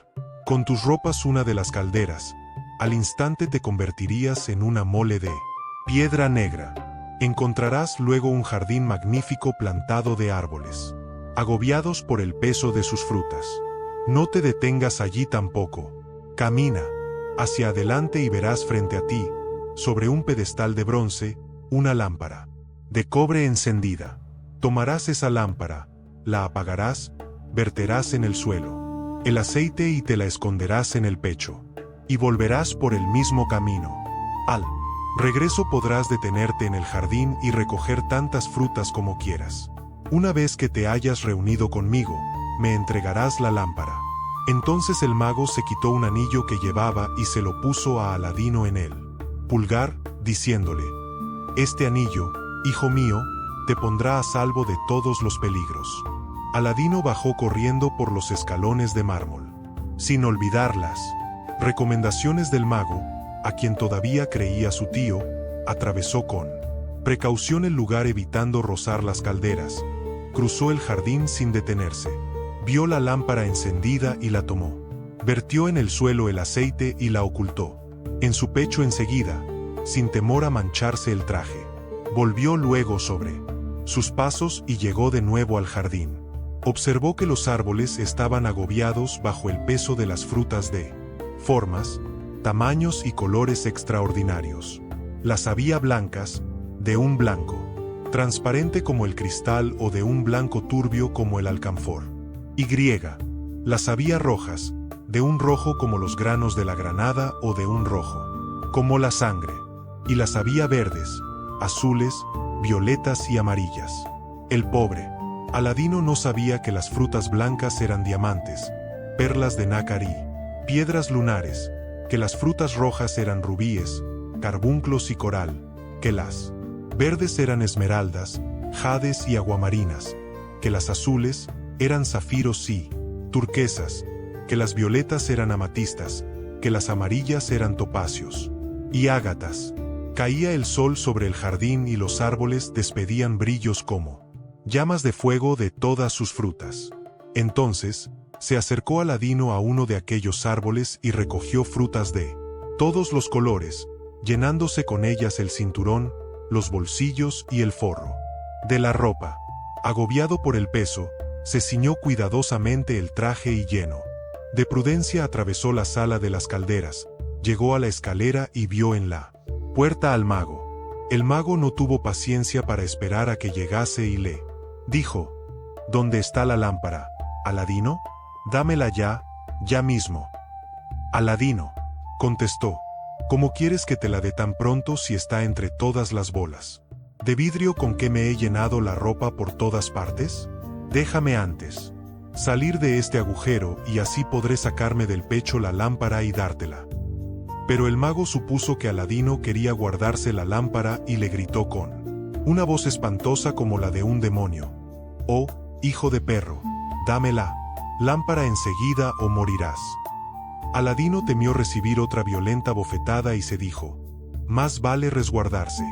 con tus ropas una de las calderas, al instante te convertirías en una mole de piedra negra. Encontrarás luego un jardín magnífico plantado de árboles. agobiados por el peso de sus frutas. No te detengas allí tampoco. Camina hacia adelante y verás frente a ti, sobre un pedestal de bronce, una lámpara de cobre encendida. Tomarás esa lámpara, la apagarás, verterás en el suelo el aceite y te la esconderás en el pecho. Y volverás por el mismo camino. Al regreso podrás detenerte en el jardín y recoger tantas frutas como quieras. Una vez que te hayas reunido conmigo, me entregarás la lámpara. Entonces el mago se quitó un anillo que llevaba y se lo puso a Aladino en el pulgar, diciéndole: este anillo, hijo mío, te pondrá a salvo de todos los peligros. Aladino bajó corriendo por los escalones de mármol, sin olvidar las recomendaciones del mago, a quien todavía creía su tío. Atravesó con precaución el lugar evitando rozar las calderas. Cruzó el jardín sin detenerse. Vio la lámpara encendida y la tomó. Vertió en el suelo el aceite y la ocultó en su pecho enseguida, sin temor a mancharse el traje. Volvió luego sobre sus pasos y llegó de nuevo al jardín. Observó que los árboles estaban agobiados bajo el peso de las frutas de formas, tamaños y colores extraordinarios. Las había blancas, de un blanco transparente como el cristal o de un blanco turbio como el alcanfor. Y las había rojas, de un rojo como los granos de la granada o de un rojo como la sangre. Y las había verdes, azules, violetas y amarillas. El pobre Aladino no sabía que las frutas blancas eran diamantes, perlas de nácar y piedras lunares, que las frutas rojas eran rubíes, carbunclos y coral, que las verdes eran esmeraldas, jades y aguamarinas, que las azules eran zafiros y turquesas, que las violetas eran amatistas, que las amarillas eran topacios y ágatas. Caía el sol sobre el jardín y los árboles despedían brillos como llamas de fuego de todas sus frutas. Entonces, se acercó Aladino a uno de aquellos árboles y recogió frutas de todos los colores, llenándose con ellas el cinturón, los bolsillos y el forro de la ropa. Agobiado por el peso, se ciñó cuidadosamente el traje y lleno de prudencia atravesó la sala de las calderas, llegó a la escalera y vio en la puerta al mago. El mago no tuvo paciencia para esperar a que llegase y le dijo: ¿dónde está la lámpara, Aladino? Dámela ya mismo. Aladino contestó: ¿cómo quieres que te la dé tan pronto si está entre todas las bolas de vidrio con que me he llenado la ropa por todas partes? Déjame antes salir de este agujero y así podré sacarme del pecho la lámpara y dártela. Pero el mago supuso que Aladino quería guardarse la lámpara y le gritó con una voz espantosa como la de un demonio: «Oh, hijo de perro, dame la lámpara enseguida o morirás». Aladino temió recibir otra violenta bofetada y se dijo: «Más vale resguardarse.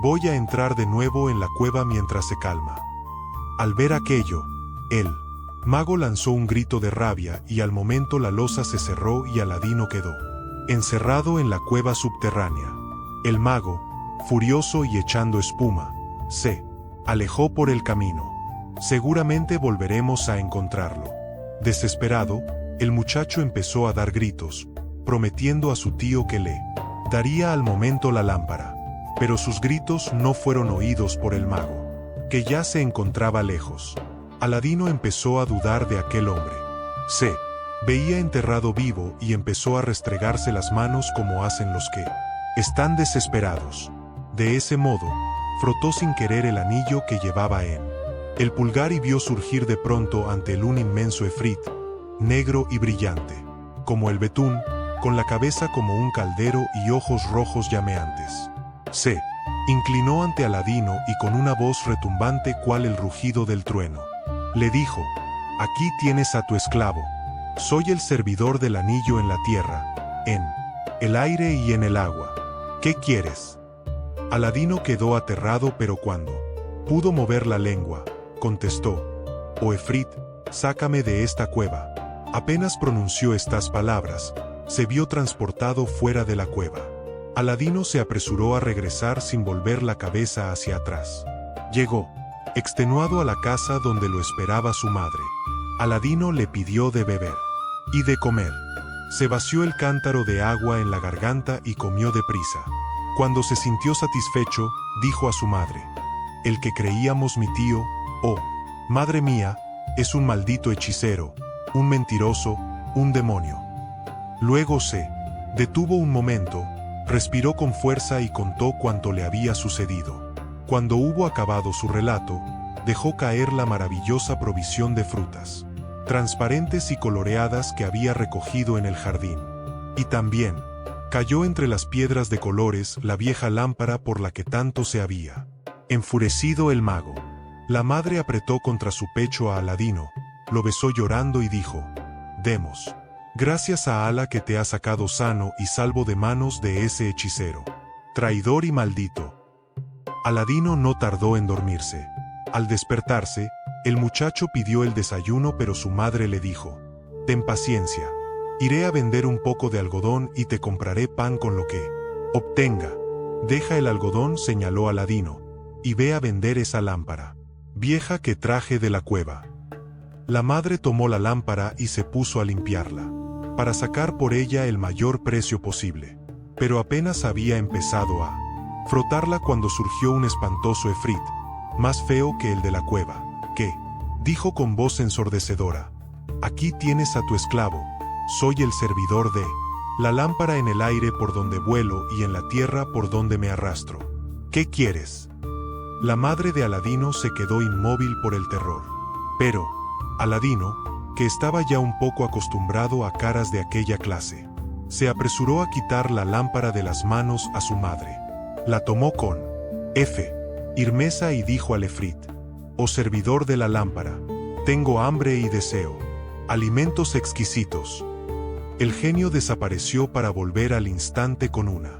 Voy a entrar de nuevo en la cueva mientras se calma». Al ver aquello, el mago lanzó un grito de rabia y al momento la losa se cerró y Aladino quedó encerrado en la cueva subterránea. El mago, furioso y echando espuma, se alejó por el camino. Seguramente volveremos a encontrarlo. Desesperado, el muchacho empezó a dar gritos, prometiendo a su tío que le daría al momento la lámpara. Pero sus gritos no fueron oídos por el mago, que ya se encontraba lejos. Aladino empezó a dudar de aquel hombre. Se veía enterrado vivo y empezó a restregarse las manos como hacen los que están desesperados. De ese modo, frotó sin querer el anillo que llevaba en el pulgar y vio surgir de pronto ante él un inmenso efrit, negro y brillante, como el betún, con la cabeza como un caldero y ojos rojos llameantes. Se inclinó ante Aladino y con una voz retumbante cual el rugido del trueno, le dijo: «Aquí tienes a tu esclavo. Soy el servidor del anillo en la tierra, en el aire y en el agua. ¿Qué quieres?». Aladino quedó aterrado, pero cuando pudo mover la lengua, contestó: «Oh efrit, sácame de esta cueva». Apenas pronunció estas palabras, se vio transportado fuera de la cueva. Aladino se apresuró a regresar sin volver la cabeza hacia atrás. Llegó extenuado a la casa donde lo esperaba su madre. Aladino le pidió de beber y de comer. Se vació el cántaro de agua en la garganta y comió deprisa. Cuando se sintió satisfecho, dijo a su madre: «El que creíamos mi tío, oh, madre mía, es un maldito hechicero, un mentiroso, un demonio». Luego se detuvo un momento, respiró con fuerza y contó cuanto le había sucedido. Cuando hubo acabado su relato, dejó caer la maravillosa provisión de frutas transparentes y coloreadas que había recogido en el jardín. Y también cayó entre las piedras de colores la vieja lámpara por la que tanto se había enfurecido el mago. La madre apretó contra su pecho a Aladino, lo besó llorando y dijo: «Demos gracias a Alá que te ha sacado sano y salvo de manos de ese hechicero, traidor y maldito». Aladino no tardó en dormirse. Al despertarse, el muchacho pidió el desayuno, pero su madre le dijo: «Ten paciencia. Iré a vender un poco de algodón y te compraré pan con lo que obtenga». «Deja el algodón», señaló Aladino, «y ve a vender esa lámpara vieja que traje de la cueva». La madre tomó la lámpara y se puso a limpiarla, para sacar por ella el mayor precio posible. Pero apenas había empezado a frotarla cuando surgió un espantoso efrit, más feo que el de la cueva, que dijo con voz ensordecedora: «Aquí tienes a tu esclavo, soy el servidor de la lámpara en el aire por donde vuelo y en la tierra por donde me arrastro. ¿Qué quieres?». La madre de Aladino se quedó inmóvil por el terror. Pero Aladino, que estaba ya un poco acostumbrado a caras de aquella clase, se apresuró a quitar la lámpara de las manos a su madre. La tomó con firmeza y dijo al efrit: «Oh servidor de la lámpara, tengo hambre y deseo alimentos exquisitos». El genio desapareció para volver al instante con una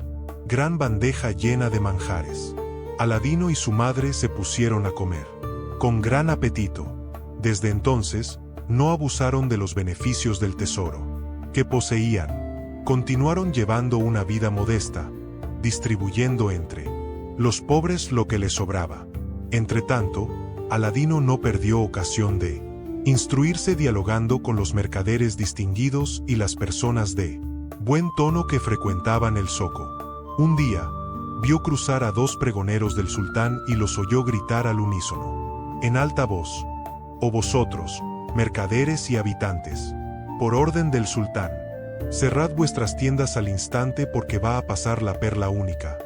gran bandeja llena de manjares. Aladino y su madre se pusieron a comer con gran apetito. Desde entonces, no abusaron de los beneficios del tesoro que poseían. Continuaron llevando una vida modesta, distribuyendo entre los pobres lo que les sobraba. Entretanto, Aladino no perdió ocasión de instruirse dialogando con los mercaderes distinguidos y las personas de buen tono que frecuentaban el zoco. Un día, vio cruzar a dos pregoneros del sultán y los oyó gritar al unísono, en alta voz: «Oh vosotros, mercaderes y habitantes, por orden del sultán, cerrad vuestras tiendas al instante porque va a pasar la perla única,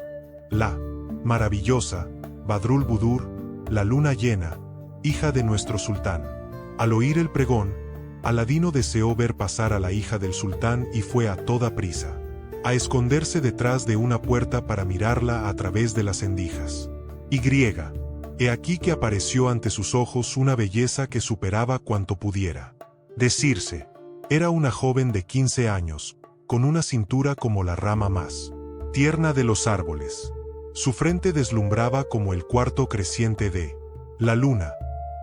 la maravillosa Badrul Budur, la luna llena, hija de nuestro sultán». Al oír el pregón, Aladino deseó ver pasar a la hija del sultán y fue a toda prisa a esconderse detrás de una puerta para mirarla a través de las endijas. He aquí que apareció ante sus ojos una belleza que superaba cuanto pudiera decirse. Era una joven de 15 años, con una cintura como la rama más tierna de los árboles. Su frente deslumbraba como el cuarto creciente de la luna,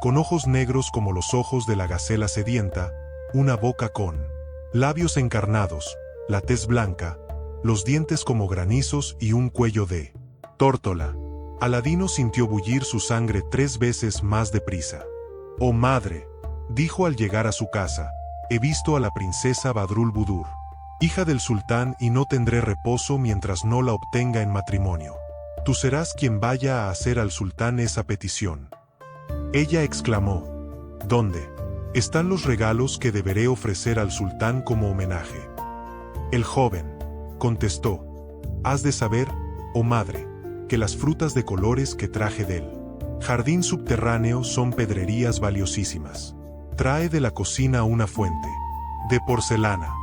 con ojos negros como los ojos de la gacela sedienta, una boca con labios encarnados, la tez blanca, los dientes como granizos y un cuello de tórtola. Aladino sintió bullir su sangre 3 veces más deprisa. «Oh madre», dijo al llegar a su casa, «he visto a la princesa Badrul Budur, hija del sultán, y no tendré reposo mientras no la obtenga en matrimonio. Tú serás quien vaya a hacer al sultán esa petición». Ella exclamó: «¿Dónde están los regalos que deberé ofrecer al sultán como homenaje?». El joven contestó: «Has de saber, oh madre, que las frutas de colores que traje del jardín subterráneo son pedrerías valiosísimas. Trae de la cocina una fuente de porcelana».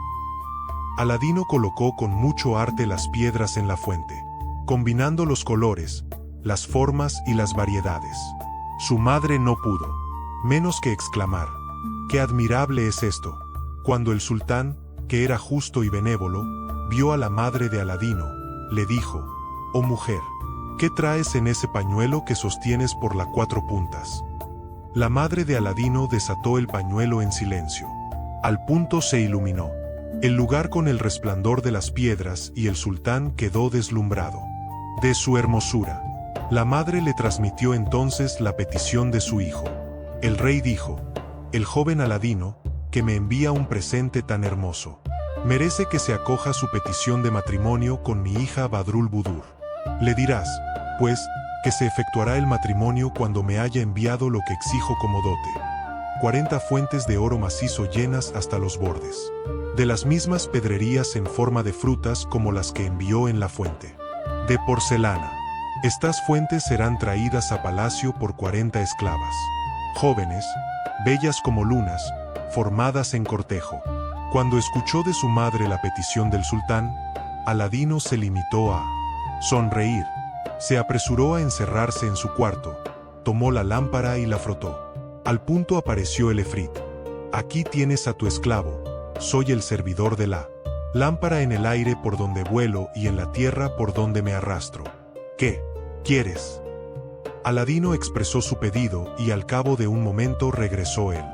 Aladino colocó con mucho arte las piedras en la fuente, combinando los colores, las formas y las variedades. Su madre no pudo menos que exclamar: «¡Qué admirable es esto!». Cuando el sultán, que era justo y benévolo, vio a la madre de Aladino, le dijo: «Oh mujer, ¿qué traes en ese pañuelo que sostienes por las 4 puntas?». La madre de Aladino desató el pañuelo en silencio. Al punto se iluminó el lugar con el resplandor de las piedras y el sultán quedó deslumbrado de su hermosura. La madre le transmitió entonces la petición de su hijo. El rey dijo: el joven Aladino, que me envía un presente tan hermoso, merece que se acoja su petición de matrimonio con mi hija Badrul-Budur. Le dirás, pues, que se efectuará el matrimonio cuando me haya enviado lo que exijo como dote: 40 fuentes de oro macizo llenas hasta los bordes, de las mismas pedrerías en forma de frutas como las que envió en la fuente de porcelana. Estas fuentes serán traídas a palacio por 40 esclavas, jóvenes, bellas como lunas, formadas en cortejo. Cuando escuchó de su madre la petición del sultán, Aladino se limitó a sonreír. Se apresuró a encerrarse en su cuarto, tomó la lámpara y la frotó. Al punto apareció el efrit. Aquí tienes a tu esclavo, soy el servidor de la lámpara en el aire por donde vuelo y en la tierra por donde me arrastro. ¿Qué quieres? Aladino expresó su pedido y al cabo de un momento regresó el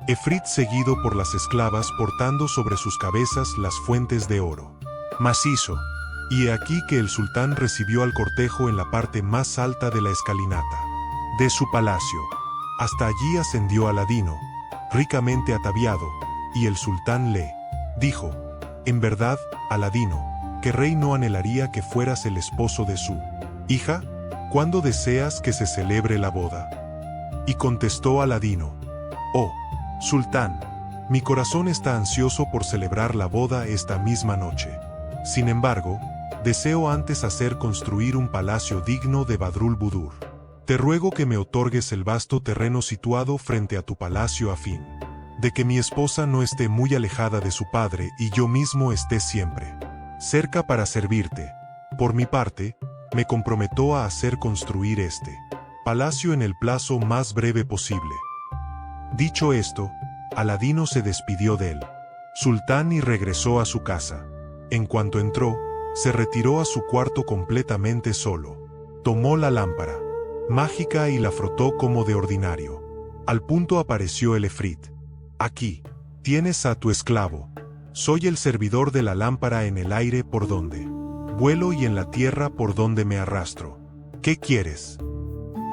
efrit seguido por las esclavas portando sobre sus cabezas las fuentes de oro macizo. Y he aquí que el sultán recibió al cortejo en la parte más alta de la escalinata de su palacio. Hasta allí ascendió Aladino, ricamente ataviado, y el sultán le dijo: en verdad, Aladino, ¿qué rey no anhelaría que fueras el esposo de su hija? ¿Cuándo deseas que se celebre la boda? Y contestó Aladino: oh, sultán, mi corazón está ansioso por celebrar la boda esta misma noche. Sin embargo, deseo antes hacer construir un palacio digno de Badrul-Budur. Te ruego que me otorgues el vasto terreno situado frente a tu palacio a fin de que mi esposa no esté muy alejada de su padre y yo mismo esté siempre cerca para servirte. Por mi parte, me comprometo a hacer construir este palacio en el plazo más breve posible. Dicho esto, Aladino se despidió del sultán y regresó a su casa. En cuanto entró, se retiró a su cuarto completamente solo. Tomó la lámpara mágica y la frotó como de ordinario. Al punto apareció el efrit. Aquí tienes a tu esclavo. Soy el servidor de la lámpara en el aire por donde vuelo y en la tierra por donde me arrastro. ¿Qué quieres?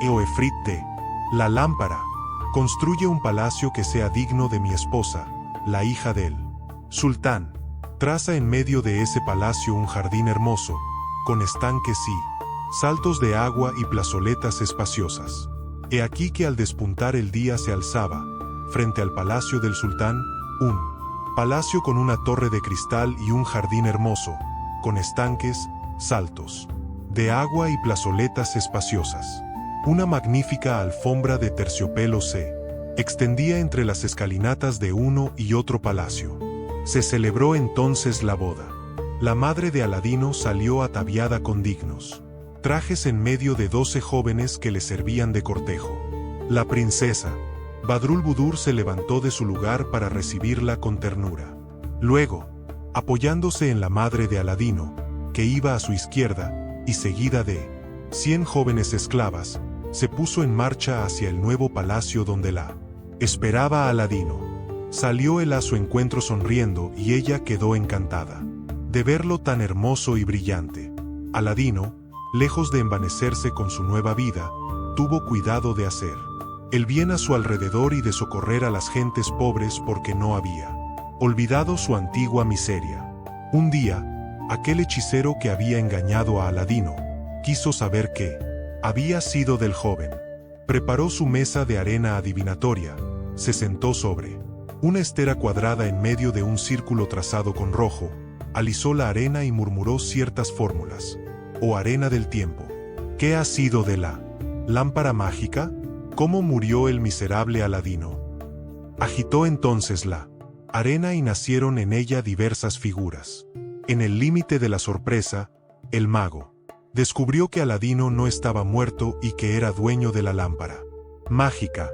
Oh efrit de la lámpara, construye un palacio que sea digno de mi esposa, la hija del sultán. Traza en medio de ese palacio un jardín hermoso, con estanques y saltos de agua y plazoletas espaciosas. He aquí que al despuntar el día se alzaba, frente al palacio del sultán, un palacio con una torre de cristal y un jardín hermoso, con estanques, saltos de agua y plazoletas espaciosas. Una magnífica alfombra de terciopelo se extendía entre las escalinatas de uno y otro palacio. Se celebró entonces la boda. La madre de Aladino salió ataviada con dignos trajes en medio de 12 jóvenes que le servían de cortejo. La princesa Badrul-Budur se levantó de su lugar para recibirla con ternura. Luego, apoyándose en la madre de Aladino, que iba a su izquierda, y seguida de 100 jóvenes esclavas, se puso en marcha hacia el nuevo palacio donde la esperaba Aladino. Salió él a su encuentro sonriendo y ella quedó encantada de verlo tan hermoso y brillante. Aladino, lejos de envanecerse con su nueva vida, tuvo cuidado de hacer el bien a su alrededor y de socorrer a las gentes pobres porque no había olvidado su antigua miseria. Un día, aquel hechicero que había engañado a Aladino quiso saber qué había sido del joven. Preparó su mesa de arena adivinatoria, se sentó sobre una estera cuadrada en medio de un círculo trazado con rojo, alisó la arena y murmuró ciertas fórmulas. «Oh arena del tiempo, ¿qué ha sido de la lámpara mágica? ¿Cómo murió el miserable Aladino?» Agitó entonces la arena y nacieron en ella diversas figuras. En el límite de la sorpresa, el mago descubrió que Aladino no estaba muerto y que era dueño de la lámpara mágica.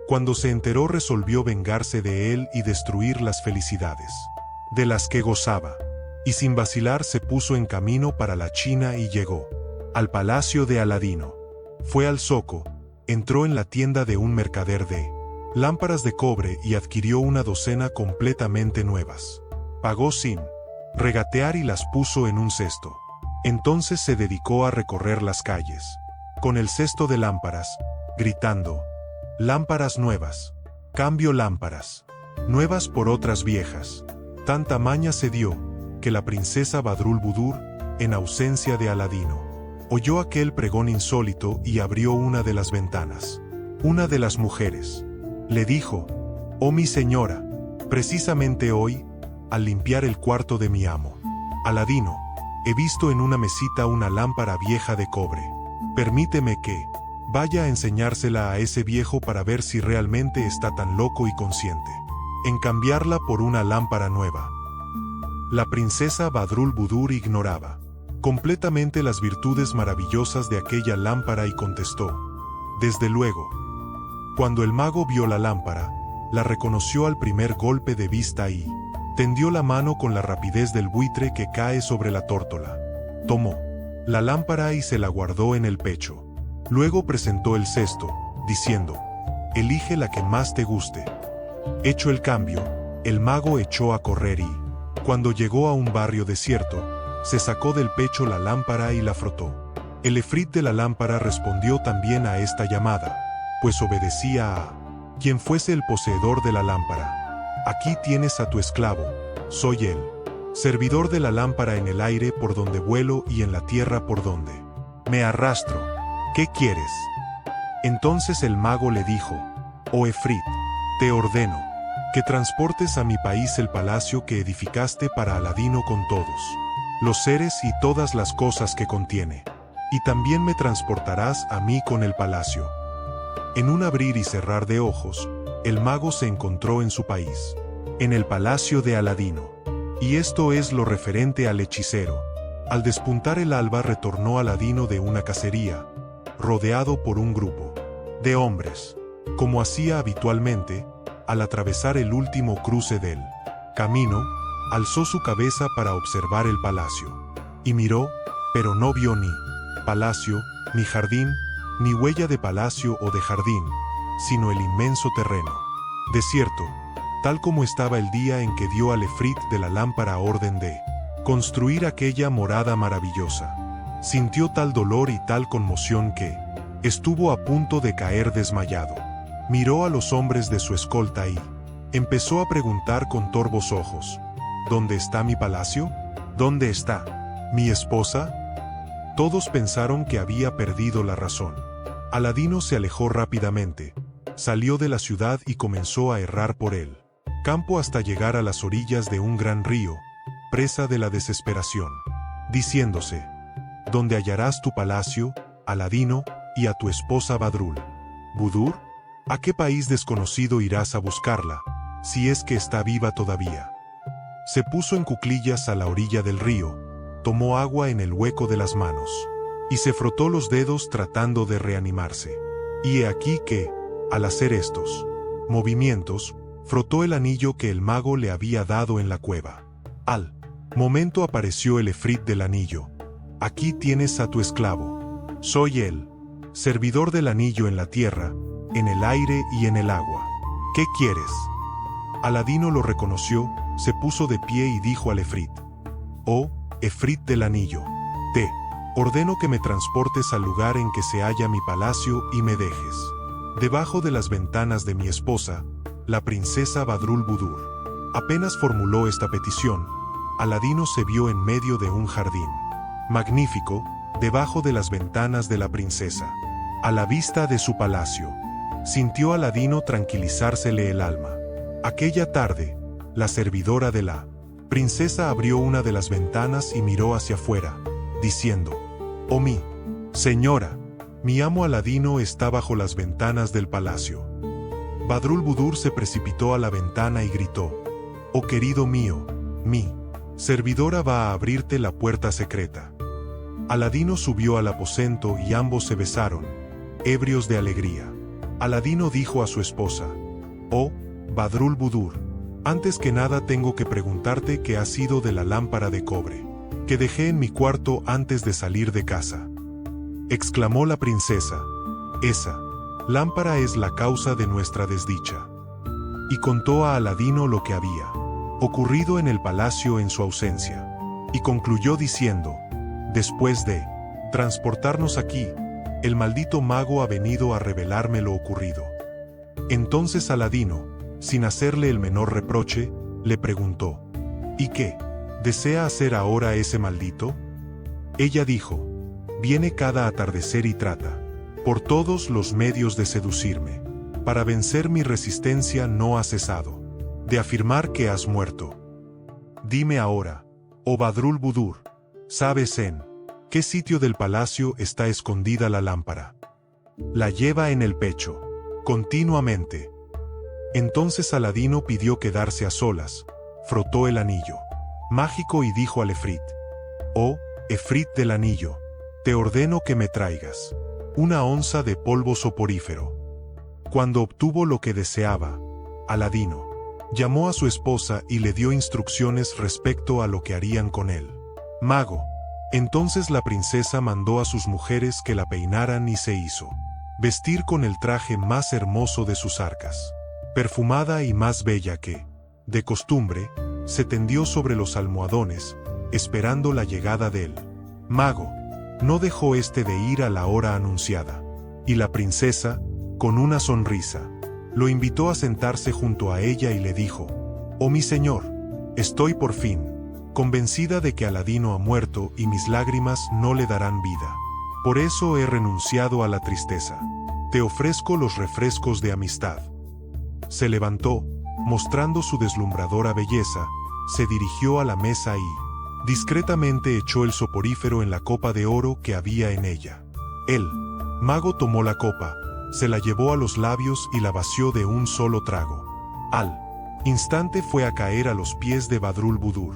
Cuando se enteró resolvió vengarse de él y destruir las felicidades de las que gozaba. Y sin vacilar se puso en camino para la China y llegó al palacio de Aladino. Fue al zoco, entró en la tienda de un mercader de lámparas de cobre y adquirió una docena completamente nuevas. Pagó sin regatear y las puso en un cesto. Entonces se dedicó a recorrer las calles, con el cesto de lámparas, gritando: «Lámparas nuevas. Cambio lámparas. Nuevas por otras viejas». Tanta maña se dio, que la princesa Badrulbudur, en ausencia de Aladino, oyó aquel pregón insólito y abrió una de las ventanas. Una de las mujeres le dijo: «Oh mi señora, precisamente hoy, al limpiar el cuarto de mi amo, Aladino, he visto en una mesita una lámpara vieja de cobre. Permíteme que vaya a enseñársela a ese viejo para ver si realmente está tan loco y consciente en cambiarla por una lámpara nueva». La princesa Badrulbudur ignoraba completamente las virtudes maravillosas de aquella lámpara y contestó: «Desde luego». Cuando el mago vio la lámpara, la reconoció al primer golpe de vista y tendió la mano con la rapidez del buitre que cae sobre la tórtola. Tomó la lámpara y se la guardó en el pecho. Luego presentó el cesto, diciendo: «Elige la que más te guste». Hecho el cambio, el mago echó a correr y, cuando llegó a un barrio desierto, se sacó del pecho la lámpara y la frotó. El efrit de la lámpara respondió también a esta llamada, pues obedecía a quien fuese el poseedor de la lámpara. «Aquí tienes a tu esclavo, soy él, servidor de la lámpara en el aire por donde vuelo y en la tierra por donde me arrastro. ¿Qué quieres?». Entonces el mago le dijo: «Oh efrit, te ordeno que transportes a mi país el palacio que edificaste para Aladino con todos los seres y todas las cosas que contiene, y también me transportarás a mí con el palacio». En un abrir y cerrar de ojos, el mago se encontró en su país, en el palacio de Aladino. Y esto es lo referente al hechicero. Al despuntar el alba retornó Aladino de una cacería, rodeado por un grupo de hombres, como hacía habitualmente. Al atravesar el último cruce del camino, alzó su cabeza para observar el palacio. Y miró, pero no vio ni palacio, ni jardín, ni huella de palacio o de jardín, sino el inmenso terreno desierto, tal como estaba el día en que dio al efrit de la lámpara orden de construir aquella morada maravillosa. Sintió tal dolor y tal conmoción que estuvo a punto de caer desmayado. Miró a los hombres de su escolta y empezó a preguntar con torvos ojos: «¿Dónde está mi palacio? ¿Dónde está mi esposa?». Todos pensaron que había perdido la razón. Aladino se alejó rápidamente, salió de la ciudad y comenzó a errar por el campo hasta llegar a las orillas de un gran río, presa de la desesperación, diciéndose: «¿Dónde hallarás tu palacio, Aladino, y a tu esposa Badrulbudur? ¿A qué país desconocido irás a buscarla, si es que está viva todavía?». Se puso en cuclillas a la orilla del río, tomó agua en el hueco de las manos, y se frotó los dedos tratando de reanimarse. Y he aquí que, al hacer estos movimientos, frotó el anillo que el mago le había dado en la cueva. Al momento apareció el efrit del anillo. «Aquí tienes a tu esclavo. Soy él, servidor del anillo en la tierra, en el aire y en el agua. ¿Qué quieres?». Aladino lo reconoció, se puso de pie y dijo al efrit: «Oh, efrit del anillo, te ordeno que me transportes al lugar en que se halla mi palacio y me dejes debajo de las ventanas de mi esposa, la princesa Badrulbudur». Apenas formuló esta petición, Aladino se vio en medio de un jardín magnífico, debajo de las ventanas de la princesa, a la vista de su palacio. Sintió Aladino tranquilizársele el alma. Aquella tarde, la servidora de la princesa abrió una de las ventanas y miró hacia afuera, diciendo: «Oh mi señora, mi amo Aladino está bajo las ventanas del palacio». Badrulbudur se precipitó a la ventana y gritó: «Oh querido mío, mi servidora va a abrirte la puerta secreta». Aladino subió al aposento y ambos se besaron, ebrios de alegría. Aladino dijo a su esposa: «Oh, Badrulbudur, antes que nada tengo que preguntarte qué ha sido de la lámpara de cobre que dejé en mi cuarto antes de salir de casa». Exclamó la princesa: «Esa lámpara es la causa de nuestra desdicha». Y contó a Aladino lo que había ocurrido en el palacio en su ausencia, y concluyó diciendo: «Después de transportarnos aquí, el maldito mago ha venido a revelarme lo ocurrido. Entonces Aladino, sin hacerle el menor reproche, le preguntó: ¿y qué desea hacer ahora ese maldito? Ella dijo: viene cada atardecer y trata, por todos los medios, de seducirme. Para vencer mi resistencia no ha cesado de afirmar que has muerto. Dime ahora, oh Badrul Budur, ¿sabes en qué sitio del palacio está escondida la lámpara? La lleva en el pecho, continuamente. Entonces Aladino pidió quedarse a solas, frotó el anillo mágico y dijo al efrit: oh, efrit del anillo, te ordeno que me traigas 1 onza de polvo soporífero. Cuando obtuvo lo que deseaba, Aladino llamó a su esposa y le dio instrucciones respecto a lo que harían con él. Mago. Entonces la princesa mandó a sus mujeres que la peinaran y se hizo vestir con el traje más hermoso de sus arcas. Perfumada y más bella que, de costumbre, se tendió sobre los almohadones, esperando la llegada del mago. No dejó de ir a la hora anunciada, y la princesa, con una sonrisa, lo invitó a sentarse junto a ella y le dijo: oh mi señor, estoy por fin convencida de que Aladino ha muerto y mis lágrimas no le darán vida. Por eso he renunciado a la tristeza. Te ofrezco los refrescos de amistad. Se levantó, mostrando su deslumbradora belleza, se dirigió a la mesa y discretamente echó el soporífero en la copa de oro que había en ella. El mago tomó la copa, se la llevó a los labios y la vació de un solo trago. Al instante fue a caer a los pies de Badrul Budur.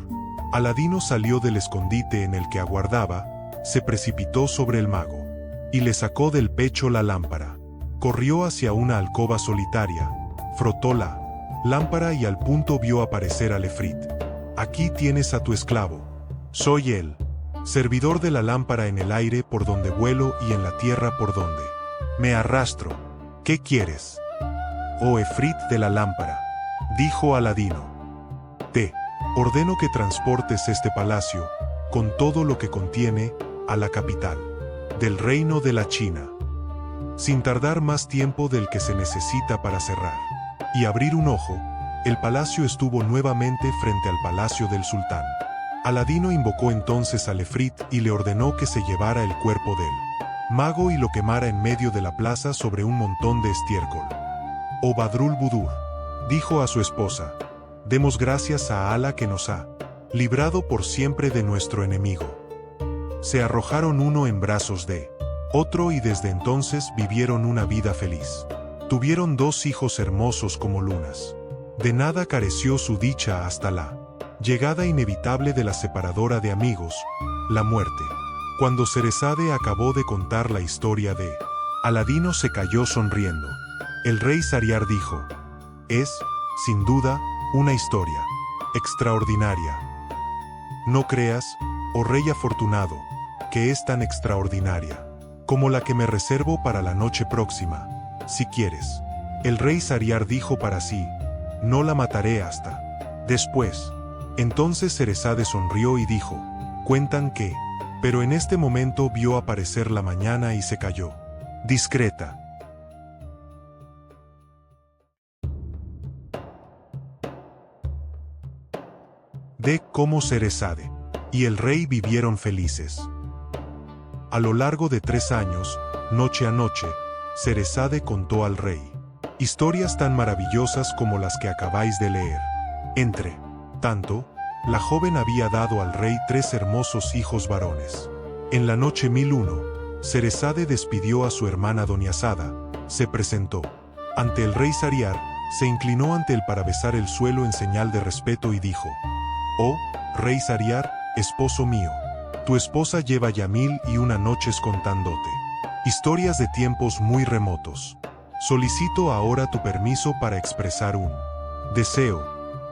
Aladino salió del escondite en el que aguardaba, se precipitó sobre el mago y le sacó del pecho la lámpara. Corrió hacia una alcoba solitaria, frotó la lámpara y al punto vio aparecer al efrit. Aquí tienes a tu esclavo. Soy él, servidor de la lámpara en el aire por donde vuelo y en la tierra por donde me arrastro. ¿Qué quieres? Oh efrit de la lámpara, dijo Aladino. Te ordeno que transportes este palacio, con todo lo que contiene, a la capital del reino de la China, sin tardar más tiempo del que se necesita para cerrar y abrir un ojo. El palacio estuvo nuevamente frente al palacio del sultán. Aladino invocó entonces al efrit y le ordenó que se llevara el cuerpo del mago y lo quemara en medio de la plaza sobre un montón de estiércol. Oh Badrul Budur, dijo a su esposa, demos gracias a Alá que nos ha librado por siempre de nuestro enemigo. Se arrojaron uno en brazos de otro y desde entonces vivieron una vida feliz. Tuvieron 2 hijos hermosos como lunas. De nada careció su dicha hasta la llegada inevitable de la separadora de amigos, la muerte. Cuando Cerezade acabó de contar la historia de Aladino se cayó sonriendo. El rey Sariar dijo: es, sin duda, una historia extraordinaria. No creas, oh rey afortunado, que es tan extraordinaria como la que me reservo para la noche próxima, si quieres. El rey Sariar dijo para sí: no la mataré hasta después. Entonces Cerezade sonrió y dijo: cuentan que... Pero en este momento vio aparecer la mañana y se cayó. Discreta. De cómo Cerezade y el rey vivieron felices. A lo largo de 3 años, noche a noche, Cerezade contó al rey historias tan maravillosas como las que acabáis de leer. Entre tanto, la joven había dado al rey 3 hermosos hijos varones. En la noche 1001, Cerezade despidió a su hermana Doniazada, se presentó ante el rey Sariar, se inclinó ante él para besar el suelo en señal de respeto y dijo: oh, rey Sariar, esposo mío, tu esposa lleva ya 1001 noches contándote historias de tiempos muy remotos. Solicito ahora tu permiso para expresar un deseo.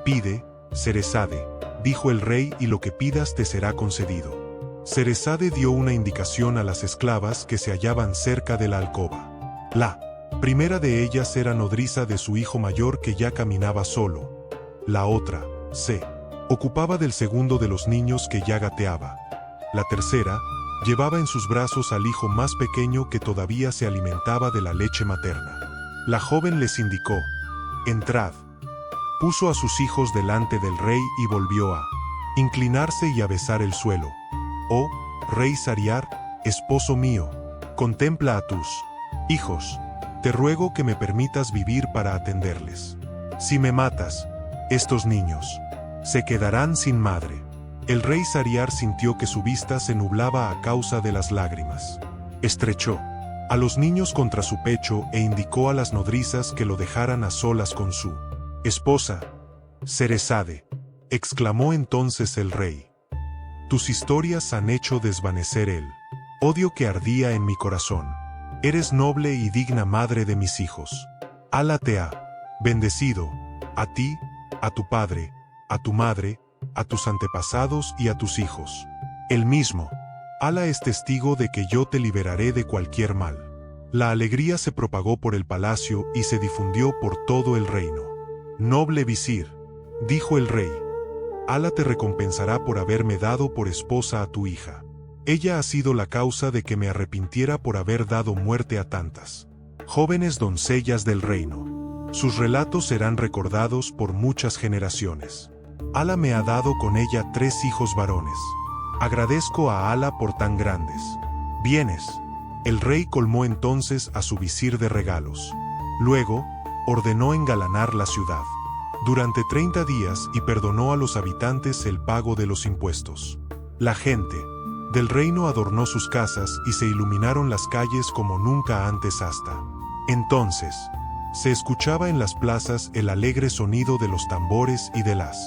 Pide, Cerezade, dijo el rey, y lo que pidas te será concedido. Cerezade dio una indicación a las esclavas que se hallaban cerca de la alcoba. La primera de ellas era nodriza de su hijo mayor que ya caminaba solo. La otra se ocupaba del segundo de los niños que ya gateaba. La tercera Llevaba en sus brazos al hijo más pequeño que todavía se alimentaba de la leche materna. La joven les indicó: «Entrad». Puso a sus hijos delante del rey y volvió a inclinarse y a besar el suelo. «Oh, rey Sariar, esposo mío, contempla a tus hijos. Te ruego que me permitas vivir para atenderles. Si me matas, estos niños se quedarán sin madre». El rey Sariar sintió que su vista se nublaba a causa de las lágrimas. Estrechó a los niños contra su pecho e indicó a las nodrizas que lo dejaran a solas con su esposa. «Ceresade», exclamó entonces el rey, «tus historias han hecho desvanecer el odio que ardía en mi corazón. Eres noble y digna madre de mis hijos. Alá te ha bendecido, a ti, a tu padre, a tu madre, a tus antepasados y a tus hijos. El mismo Alá es testigo de que yo te liberaré de cualquier mal». La alegría se propagó por el palacio y se difundió por todo el reino. «Noble visir», dijo el rey, «Alá te recompensará por haberme dado por esposa a tu hija. Ella ha sido la causa de que me arrepintiera por haber dado muerte a tantas jóvenes doncellas del reino. Sus relatos serán recordados por muchas generaciones. Alá me ha dado con ella 3 hijos varones. Agradezco a Alá por tan grandes bienes». El rey colmó entonces a su visir de regalos. Luego, ordenó engalanar la ciudad durante 30 días y perdonó a los habitantes el pago de los impuestos. La gente del reino adornó sus casas y se iluminaron las calles como nunca antes hasta entonces. Se escuchaba en las plazas el alegre sonido de los tambores y de las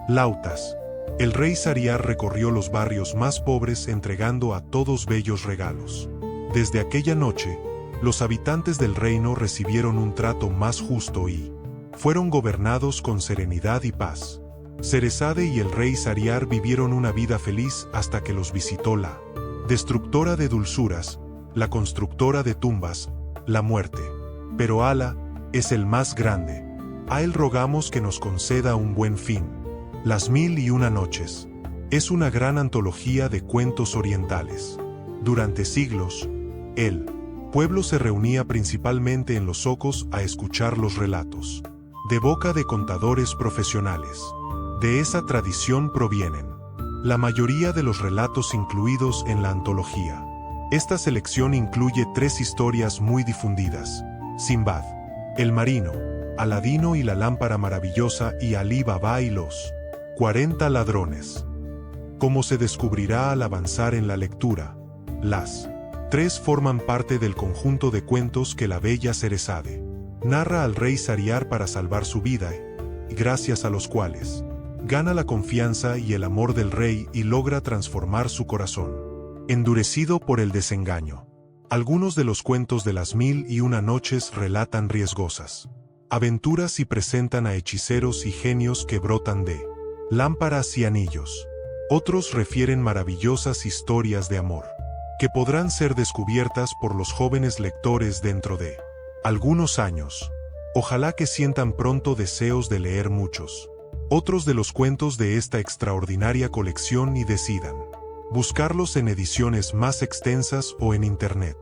flautas. El rey Sariar recorrió los barrios más pobres entregando a todos bellos regalos. Desde aquella noche, los habitantes del reino recibieron un trato más justo y fueron gobernados con serenidad y paz. Ceresade y el rey Sariar vivieron una vida feliz hasta que los visitó la destructora de dulzuras, la constructora de tumbas, la muerte. Pero Alá es el más grande. A él rogamos que nos conceda un buen fin. Las 1001 noches es una gran antología de cuentos orientales. Durante siglos, el pueblo se reunía principalmente en los zocos a escuchar los relatos de boca de contadores profesionales. De esa tradición provienen la mayoría de los relatos incluidos en la antología. Esta selección incluye 3 historias muy difundidas: Simbad, el marino, Aladino y la lámpara maravillosa, y Alí Baba y los 40 ladrones. Como se descubrirá al avanzar en la lectura, las 3 forman parte del conjunto de cuentos que la bella Ceresade narra al rey Sariar para salvar su vida, y gracias a los cuales gana la confianza y el amor del rey y logra transformar su corazón, endurecido por el desengaño. Algunos de los cuentos de las 1001 noches relatan riesgosas aventuras y presentan a hechiceros y genios que brotan de lámparas y anillos. Otros refieren maravillosas historias de amor, que podrán ser descubiertas por los jóvenes lectores dentro de algunos años. Ojalá que sientan pronto deseos de leer muchos otros de los cuentos de esta extraordinaria colección y decidan buscarlos en ediciones más extensas o en Internet.